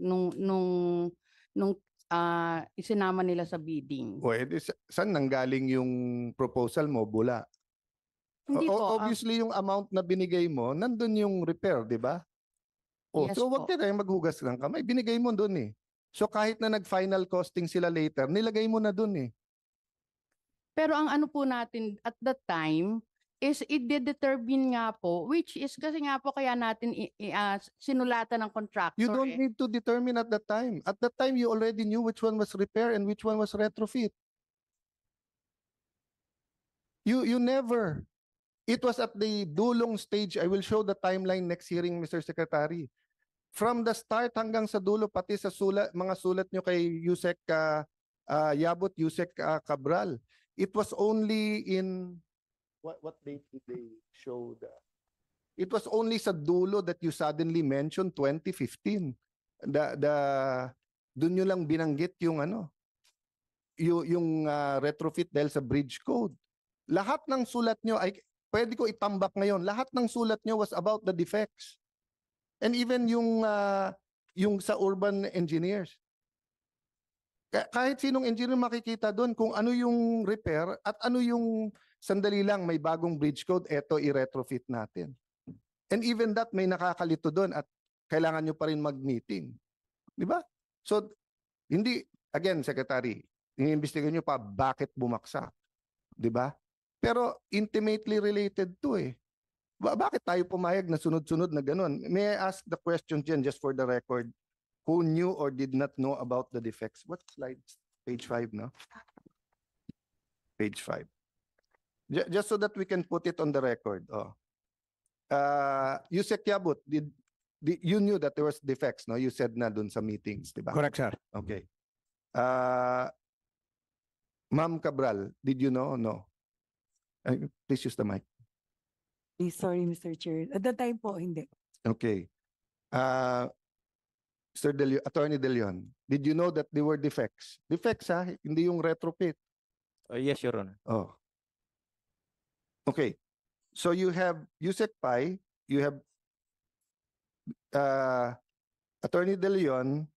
Speaker 1: isinama nila sa bidding.
Speaker 2: O, edi, saan nanggaling yung proposal mo? Bula.
Speaker 1: Hindi po.
Speaker 2: Obviously, yung amount na binigay mo, nandun yung repair, di ba? Oh,
Speaker 1: Yes
Speaker 2: so wag
Speaker 1: po.
Speaker 2: ka tayong maghugas ng kamay. Binigay mo dun eh. So kahit na nag-final costing sila later, nilagay mo na dun eh.
Speaker 1: Pero ang ano po natin at that time is i-determine nga po, which is kasi nga po kaya natin sinulatan ng contractor.
Speaker 2: You don't need to determine at that time. At that time, you already knew which one was repair and which one was retrofit. You never It was at the dulong stage. I will show the timeline next hearing, Mr. Secretary. From the start hanggang sa dulo, pati sa sulat, mga sulat nyo kay Yusek Yabut, Yusek Cabral. It was only in, what date did they show the? It was only sa dulo that you suddenly mentioned 2015. Doon nyo lang binanggit yung yung retrofit dahil sa bridge code. Lahat ng sulat nyo ay pwede ko itambak ngayon. Lahat ng sulat nyo was about the defects. And even yung sa urban engineers. Kahit sinong engineer makikita doon kung ano yung repair at ano yung sandali lang may bagong bridge code, eto i-retrofit natin. And even that may nakakalito doon at kailangan nyo pa rin mag-meeting. Di ba? So, hindi, again, Secretary, iniimbestigahan nyo pa bakit bumaksak. Di ba? Pero intimately related to Bakit tayo pumayag na sunod-sunod na ganun? May I ask the question dyan just for the record? Who knew or did not know about the defects? What slide? Page 5, no? Page 5. Just so that we can put it on the record. Yusek Yabut, you knew that there was defects, no? You said na dun sa meetings, di ba?
Speaker 4: Correct, sir.
Speaker 2: Okay. Ma'am Cabral, did you know? No. Please use the mic.
Speaker 9: Sorry, Mr. Chair. At that time po, hindi.
Speaker 2: Okay. Attorney De Leon, did you know that they were defects? Defects, ha? Hindi yung retrofit.
Speaker 8: Yes, Your Honor.
Speaker 2: Oh. Okay. So you have Yusek Pai, you have Attorney De Leon,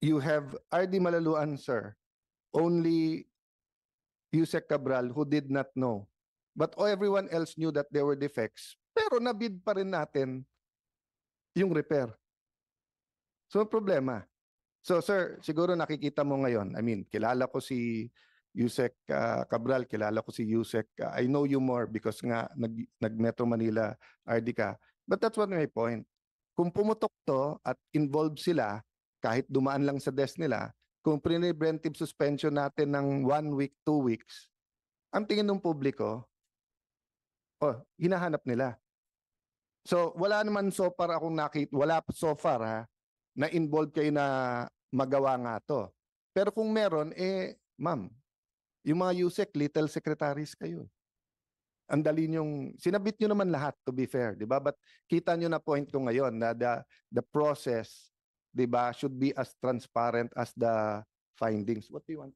Speaker 2: you have RD Malaluan, sir. Only Yusek Cabral who did not know. But everyone else knew that there were defects. Pero nabid pa rin natin yung repair. So problema. So sir, siguro nakikita mo ngayon. I mean, kilala ko si Yusek Cabral, kilala ko si Yusek. I know you more because nga nag-Metro Manila RD ka. But that's what my point. Kung pumutok to at involved sila, kahit dumaan lang sa desk nila, kung preventive suspension natin ng 1 week, 2 weeks, ang tingin ng publiko, hinahanap nila. So, wala naman so far akong nakita, wala so far na involved kayo na magawa nga to. Pero kung meron, ma'am, yung mga USEC, little secretaries kayo. Ang dali nyong, sinabit nyo naman lahat to be fair, di ba? But kita nyo na point ko ngayon na the process, di ba, should be as transparent as the findings. What do you want?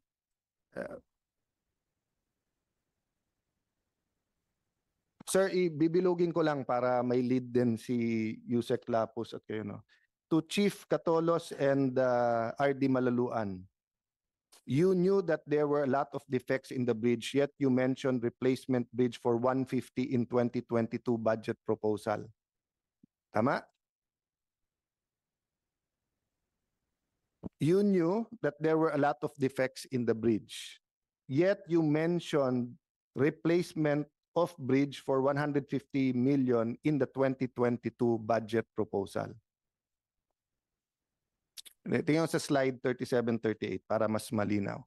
Speaker 2: Sir, ibibilugin ko lang para may lead din si Yusek Lapus at kayo, no? To Chief Catolos and RD Malaluan, you knew that there were a lot of defects in the bridge, yet you mentioned replacement bridge for 150 in 2022 budget proposal. Tama? You knew that there were a lot of defects in the bridge, yet you mentioned replacement of bridge for 150 million in the 2022 budget proposal. Tingnan sa slide 37-38 para mas malinaw.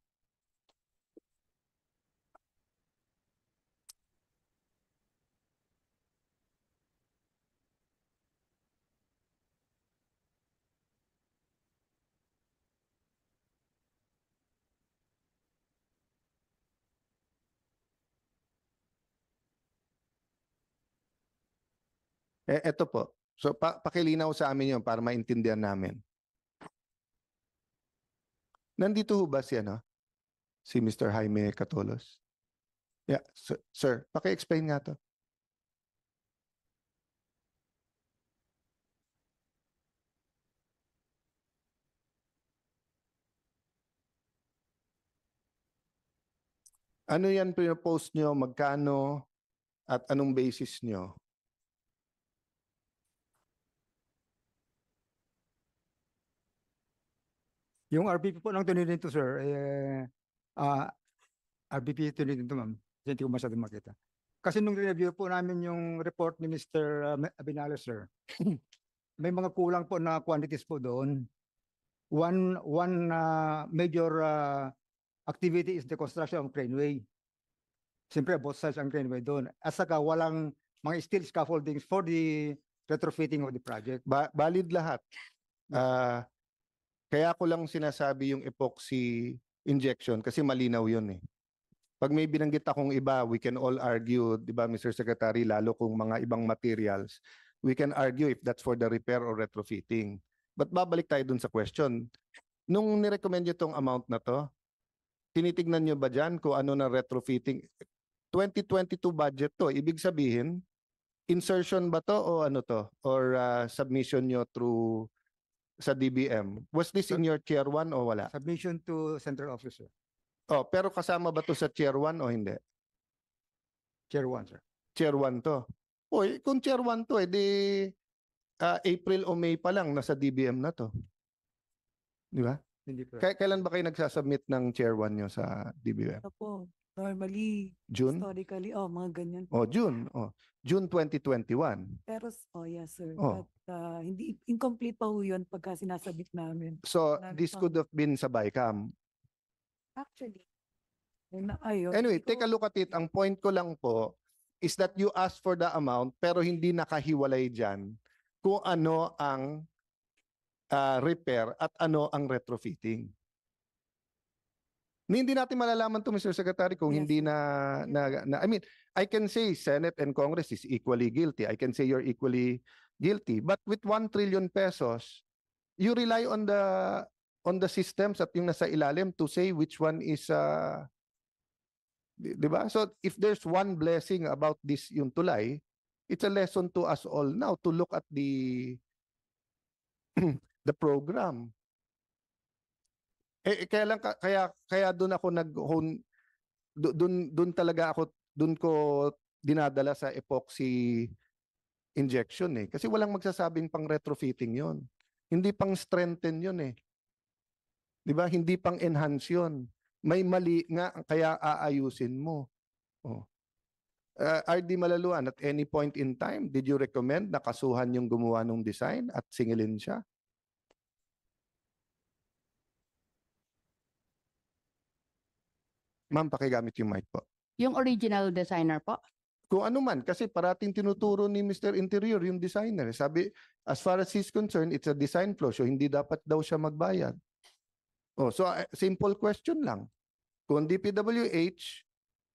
Speaker 2: Ito po. So pakilinaw sa amin yun para maintindihan namin. Nandito ho ba si si Mr. Jaime Catolos? Yeah, sir, paki-explain nga to. Ano yan pinopost nyo, magkano, at anong basis nyo?
Speaker 10: Yung RBP po ng 2022, sir, RBP 2022, ma'am, hindi ko masyadong makita. Kasi nung review po namin yung report ni Mr. Abinales, sir, may mga kulang po na quantities po doon. One major activity is the construction of Craneway. Siyempre, both sides ang anyway doon. At saka walang mga steel scaffoldings for the retrofitting of the project.
Speaker 2: Valid lahat. Kaya ko lang sinasabi yung epoxy injection kasi malinaw yun eh. Pag may binanggit akong iba, we can all argue, di ba Mr. Secretary, lalo kung mga ibang materials, we can argue if that's for the repair or retrofitting. But babalik tayo dun sa question. Nung nirecommend nyo tong amount na to, tinitignan nyo ba dyan kung ano na retrofitting? 2022 budget to, ibig sabihin, insertion ba to o ano to? Or submission nyo through sa DBM? Was this in your tier 1 o wala?
Speaker 10: Submission to central officer.
Speaker 2: Oh, pero kasama ba to sa tier 1 o hindi?
Speaker 10: Chair 1, sir.
Speaker 2: Tier 1 to. Oy, kung tier 1 to, edi April o May pa lang nasa DBM na to. Di ba?
Speaker 10: Hindi po.
Speaker 2: Kailan ba kayo nagsasubmit ng tier 1 nyo sa DBM?
Speaker 9: Opo, normally,
Speaker 2: June?
Speaker 9: historically, mga ganyan.
Speaker 2: Oh, June. Oh, June 2021.
Speaker 9: Pero, yes, sir.
Speaker 2: Oh.
Speaker 9: But, hindi, incomplete pa ho yun pagka sinasabit namin.
Speaker 2: So,
Speaker 9: Nag-
Speaker 2: this could have been sa BICAM.
Speaker 9: Actually, ayun.
Speaker 2: Anyway, take a look at it. Ang point ko lang po is that you ask for the amount pero hindi nakahiwalay dyan kung ano ang repair at ano ang retrofitting. Hindi natin malalaman to, Mr. Secretary, kung
Speaker 9: Yes,
Speaker 2: hindi
Speaker 9: sir.
Speaker 2: I mean, I can say Senate and Congress is equally guilty. I can say you're equally guilty. But with 1 trillion pesos, you rely on the systems at yung nasa ilalim to say which one is di ba? So if there's one blessing about this yung tulay, it's a lesson to us all now to look at the the program. Kaya doon ako doon talaga ako doon ko dinadala sa epoxy injection eh. Kasi walang magsasabing pang retrofitting 'yon. Hindi pang strengthen 'yon eh. 'Di ba? Hindi pang enhance 'yon. May mali nga kaya aayusin mo. Oh. RD Malaluan, at any point in time, did you recommend na kasuhan yung gumawa ng design at singilin siya? Ma'am, pakigamit yung mic po.
Speaker 1: Yung original designer po?
Speaker 2: Kung ano man, kasi parating tinuturo ni Mr. Interior yung designer. Sabi, as far as he's concerned, it's a design flaw, so hindi dapat daw siya magbayad. Oh, so simple question lang. Kung DPWH,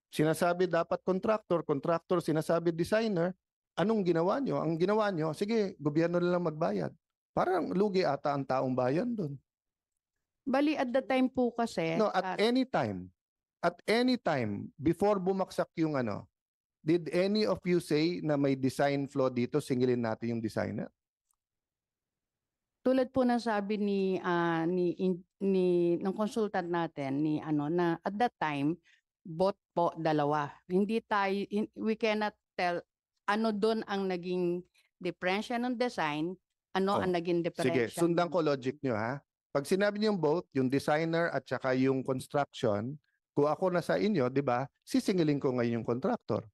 Speaker 2: sinasabi dapat contractor sinasabi designer, anong ginawa nyo? Ang ginawa nyo, sige, gobyerno na lang magbayad. Parang lugi ata ang taong bayan doon.
Speaker 1: Bali, at the time po kasi,
Speaker 2: No, at any time, before bumaksak yung did any of you say na may design flaw dito, singilin natin yung designer?
Speaker 1: tulad po ng sabi ng consultant natin na at that time both po dalawa. Hindi tayo we cannot tell ano doon ang naging diferensya ng design, ano ang naging
Speaker 2: Sige,
Speaker 1: diferensya.
Speaker 2: sundan ko logic nyo ha. Pag sinabi niyo both, yung designer at saka yung construction, kung ako na sa inyo, di ba, sisingilin ko ngayon yung contractor.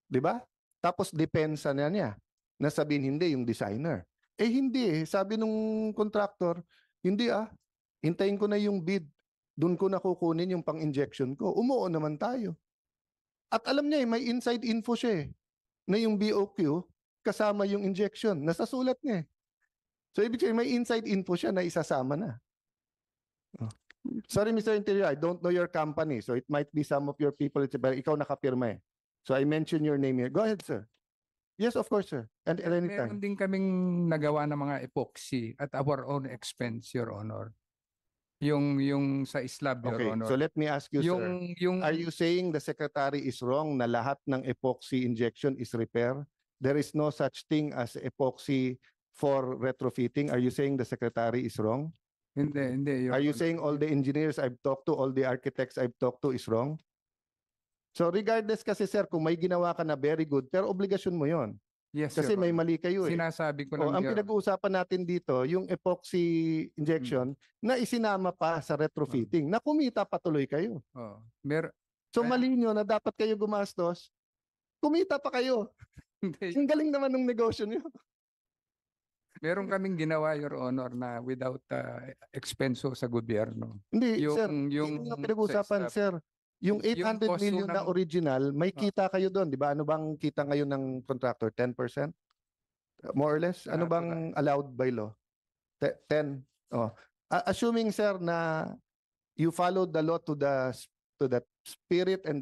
Speaker 2: Di ba? Tapos depensa na niya. Nasabihin hindi yung designer. Hindi eh. Sabi nung contractor, hindi hintayin ko na yung bid. Doon ko na kukunin yung pang-injection ko. Umuo naman tayo. At alam niya may inside info siya na yung BOQ kasama yung injection. Nasa sulat niya So ibig sabihin may inside info siya na isasama na. Sorry Mr. Interior, I don't know your company. So it might be some of your people. But ikaw nakapirma So I mention your name here. Go ahead, sir. Yes, of course, sir. And at any
Speaker 6: Meron
Speaker 2: time.
Speaker 6: din kaming nagawa ng mga epoxy at our own expense, Your Honor. Yung sa slab, Your
Speaker 2: Okay,
Speaker 6: Honor.
Speaker 2: so let me ask you, sir. Are you saying the secretary is wrong na lahat ng epoxy injection is repair? There is no such thing as epoxy for retrofitting. Are you saying the secretary is wrong?
Speaker 6: Hindi, Your
Speaker 2: Are you
Speaker 6: Honor.
Speaker 2: saying all the engineers I've talked to, all the architects I've talked to is wrong? So regardless kasi sir, kung may ginawa ka na very good, pero obligasyon mo yon.
Speaker 6: Yes,
Speaker 2: Kasi
Speaker 6: Your
Speaker 2: may
Speaker 6: Honor.
Speaker 2: mali kayo
Speaker 6: Sinasabi ko
Speaker 2: O,
Speaker 6: lang,
Speaker 2: ang
Speaker 6: Your-
Speaker 2: pinag-uusapan natin dito, yung epoxy injection na isinama pa sa retrofitting, na kumita patuloy kayo.
Speaker 6: Oh,
Speaker 2: So
Speaker 6: Kaya-
Speaker 2: mali nyo na dapat kayo gumastos, kumita pa kayo.
Speaker 6: Hindi.
Speaker 2: Ang galing naman ng negosyo nyo.
Speaker 6: Meron kaming ginawa, Your Honor, na without expenso sa gobyerno.
Speaker 2: Hindi,
Speaker 6: Yung-
Speaker 2: sir.
Speaker 6: yung
Speaker 2: Yung pinag-uusapan,
Speaker 6: sa-
Speaker 2: sir. Yung
Speaker 6: Yung
Speaker 2: 800
Speaker 6: cost ho
Speaker 2: million na
Speaker 6: ng-
Speaker 2: original, may
Speaker 6: Ah.
Speaker 2: kita kayo doon, di ba? Ano bang kita ngayon ng contractor? 10%? More or less? Ano
Speaker 6: Ah,
Speaker 2: bang allowed by law? 10? Oh. Assuming, sir, na you followed the law to the spirit and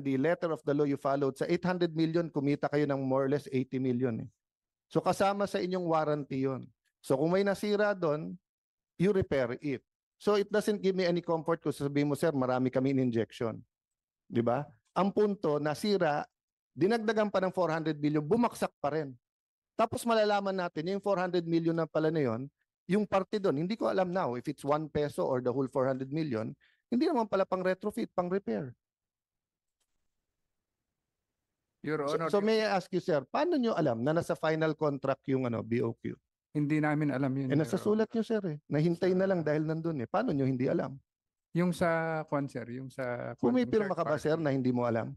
Speaker 2: the letter of the law you followed, sa 800 million, kumita kayo ng more or less 80 million. Eh. So kasama sa inyong warranty yon. So kung may nasira doon, you repair it. So it doesn't give me any comfort kung sabihin mo, sir, marami kami in injection. Di ba? Ang punto, nasira, dinagdagan pa ng 400 million, bumaksak pa rin. Tapos malalaman natin, yung 400 million na pala na yun, yung parte doon, hindi ko alam now if it's 1 peso or the whole 400 million, hindi naman pala pang retrofit, pang repair.
Speaker 6: Your
Speaker 2: So,
Speaker 6: Honor,
Speaker 2: so may I ask you, sir, paano nyo alam na nasa final contract yung BOQ?
Speaker 6: hindi namin alam yun.
Speaker 2: Eh,
Speaker 6: Your
Speaker 2: nasa
Speaker 6: Honor.
Speaker 2: sulat nyo, sir, eh. Nahintay na lang dahil nandun, eh. Paano nyo hindi alam?
Speaker 6: Yung sa kwan, sir, yung sa kwan, yung
Speaker 2: Pumipirma
Speaker 6: third
Speaker 2: ka ba, sir,
Speaker 6: party.
Speaker 2: na hindi mo alam?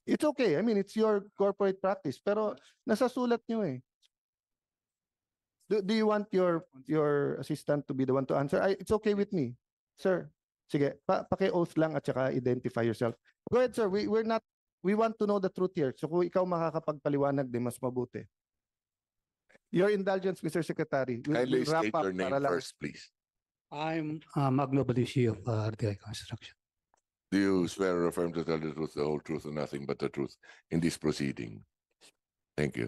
Speaker 2: It's okay. I mean, it's your corporate practice. Pero nasa sulat nyo, eh. Do you want your assistant to be the one to answer? It's okay with me. Sir, sige, paki-oath lang at saka identify yourself. Go ahead, sir. We want to know the truth here. So kung ikaw makakapagpaliwanag, di mas mabuti. Your indulgence, Mr. Secretary.
Speaker 3: Kindly
Speaker 2: We'll wrap
Speaker 3: state
Speaker 2: up
Speaker 3: your name
Speaker 2: para lang.
Speaker 3: first, please.
Speaker 11: I'm Magno Balici of RTI Construction.
Speaker 3: Do you swear or affirm to tell the truth, the whole truth, and nothing but the truth in this proceeding? Thank you.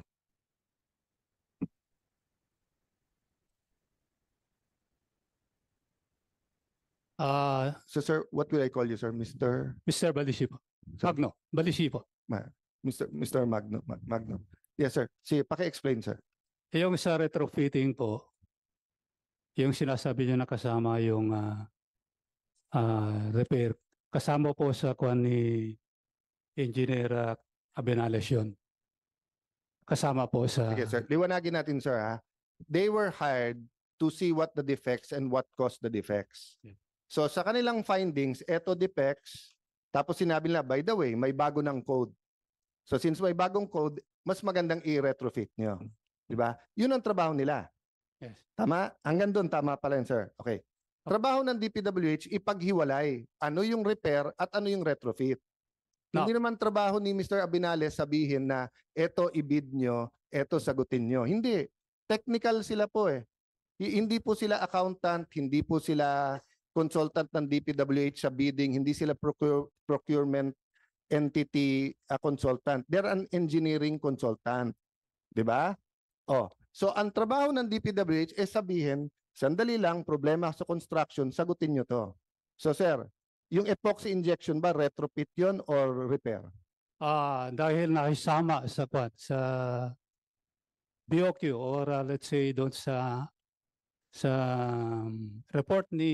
Speaker 2: So sir, what will I call you, sir? Mr.
Speaker 11: Mr. Balici po.
Speaker 2: Sir.
Speaker 11: Magno, Balici po.
Speaker 2: Mr. Magno. Magno. Yes, sir. Sige, paki-explain, sir.
Speaker 11: Yung sa retrofitting po, yung sinasabi niyo na kasama yung repair, kasama po sa kwan ni Engineer Abenales yun. Kasama po sa...
Speaker 2: Sige, sir. Liwanagin natin, sir, ha? They were hired to see what the defects and what caused the defects.
Speaker 11: Yeah.
Speaker 2: So sa kanilang findings, eto defects, tapos sinabi nila, by the way, may bago ng code. So since may bagong code, mas magandang i-retrofit nyo. Di ba? Yun ang trabaho nila.
Speaker 11: Yes.
Speaker 2: Tama? Hanggang doon, tama pala yun, sir. Okay. Trabaho ng DPWH, ipaghiwalay. Ano yung repair at ano yung retrofit.
Speaker 11: No.
Speaker 2: Hindi naman trabaho ni Mr. Abinales sabihin na eto ibid nyo, eto sagutin nyo. Hindi. Technical sila po eh. Hindi po sila accountant, hindi po sila consultant ng DPWH sa bidding, hindi sila procurement entity consultant. They're an engineering consultant. 'Di ba? Oh, so ang trabaho ng DPWH ay sabihin, sandali lang, problema sa construction, sagutin nyo to. So sir, yung epoxy injection ba retrofit yon or repair?
Speaker 11: Dahil nakisama sa kwan, sa BOQ or let's say doon sa report ni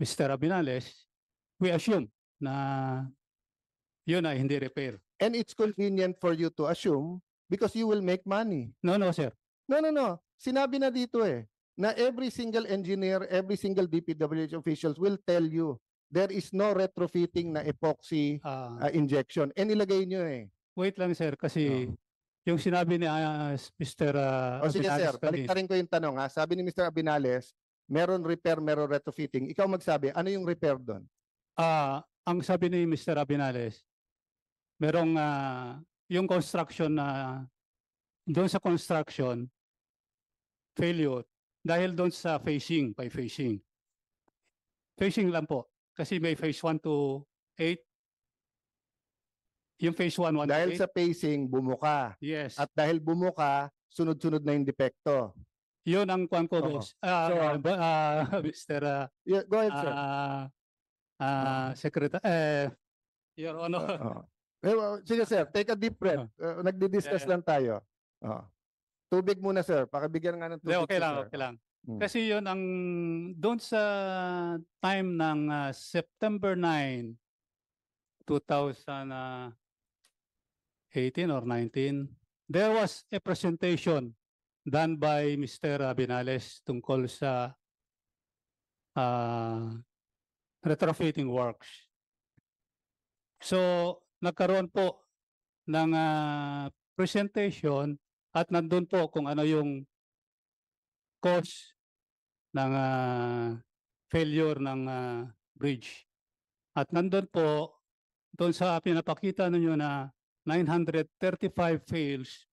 Speaker 11: Mr. Abinales, we assume na yun ay hindi repair.
Speaker 2: And it's convenient for you to assume because you will make money.
Speaker 11: No, sir.
Speaker 2: No. Sinabi na dito eh, na every single engineer, every single DPWH officials will tell you there is no retrofitting na epoxy injection. And ilagay nyo eh.
Speaker 11: Wait lang, sir, kasi yung sinabi ni Mr.
Speaker 2: O sige sir,
Speaker 11: Abinales
Speaker 2: balik rin ko yung tanong ha. Sabi ni Mr. Abinales, meron repair, meron retrofitting. Ikaw magsabi, ano yung repair doon?
Speaker 11: ang sabi ni Mr. Abinales, merong yung construction na doon sa construction failure dahil doon sa phasing, by phasing. Phasing lang po kasi may phase 1 to 8. Yung phase 1, 1
Speaker 2: Dahil
Speaker 11: to 8.
Speaker 2: sa pacing, bumuka.
Speaker 11: Yes.
Speaker 2: At dahil bumuka, sunod-sunod na yung depekto.
Speaker 11: Yun ang kwan ko,
Speaker 2: Oo.
Speaker 11: boss. Mr.
Speaker 2: Yeah, go ahead, sir.
Speaker 11: Secretary, Your Honor.
Speaker 2: Sige, sir. Take a deep breath. Nagdi-discuss
Speaker 11: Yeah.
Speaker 2: lang tayo. Tubig muna, sir. Pakibigyan nga ng tubig.
Speaker 11: Okay
Speaker 2: si
Speaker 11: lang,
Speaker 2: sir.
Speaker 11: okay lang.
Speaker 2: Hmm.
Speaker 11: Kasi yun ang doon sa time ng September 9, 2018 or 19, there was a presentation done by Mr. Abinales tungkol sa retrofitting works. So, nagkaroon po ng presentation at nandun po kung ano yung cause ng failure ng bridge. At nandun po, doon sa pinapakita ninyo na 935 fails,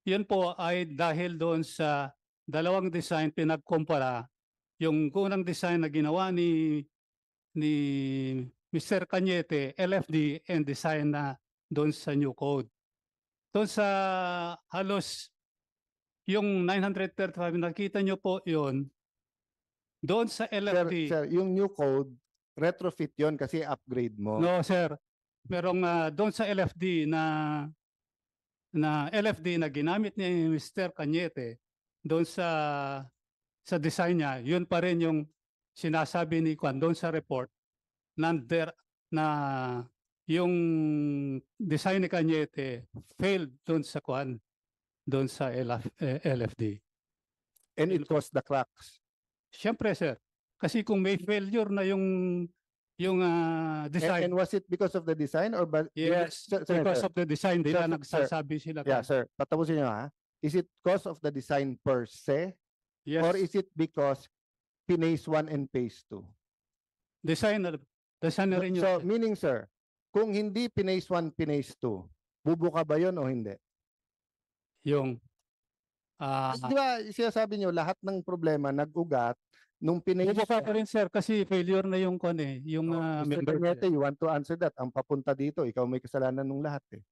Speaker 11: yun po ay dahil doon sa dalawang design pinagkumpara. Yung unang design na ginawa ni Mr. Cañete, LFD, and design na doon sa new code. Doon sa halos yung 935, nakita nyo po yun, doon sa LFD.
Speaker 2: Sir, yung new code, retrofit yon kasi upgrade mo.
Speaker 11: No, sir. Merong doon sa LFD na LFD na ginamit ni Mr. Cañete doon sa design niya, yun pa rin yung sinasabi ni Kwan doon sa report na yung design ni Cañete failed doon sa Kwan, doon sa LFD.
Speaker 2: And it caused the cracks.
Speaker 11: Siyempre, sir. Kasi kung may failure na yung design.
Speaker 2: And was it because of the design or
Speaker 11: Yes, because of the design nila
Speaker 2: Sir,
Speaker 11: nagsasabi sila.
Speaker 2: Yeah, sir. Patapusin niyo ha. Is it cause of the design per se
Speaker 11: Yes,
Speaker 2: or is it because Phase 1 and Phase 2?
Speaker 11: design na rin yun.
Speaker 2: So meaning sir, kung hindi Phase 1, Phase 2, bubuka ba yon o hindi?
Speaker 11: Yung
Speaker 2: Di ba sinasabi niyo lahat ng problema nag-ugat nung Phase
Speaker 11: bubuka pa rin, sir, kasi failure na yung kon yung
Speaker 2: Mr.
Speaker 11: member.
Speaker 2: Cañete, you want to answer that? Ang papunta dito, ikaw may kasalanan nung lahat eh.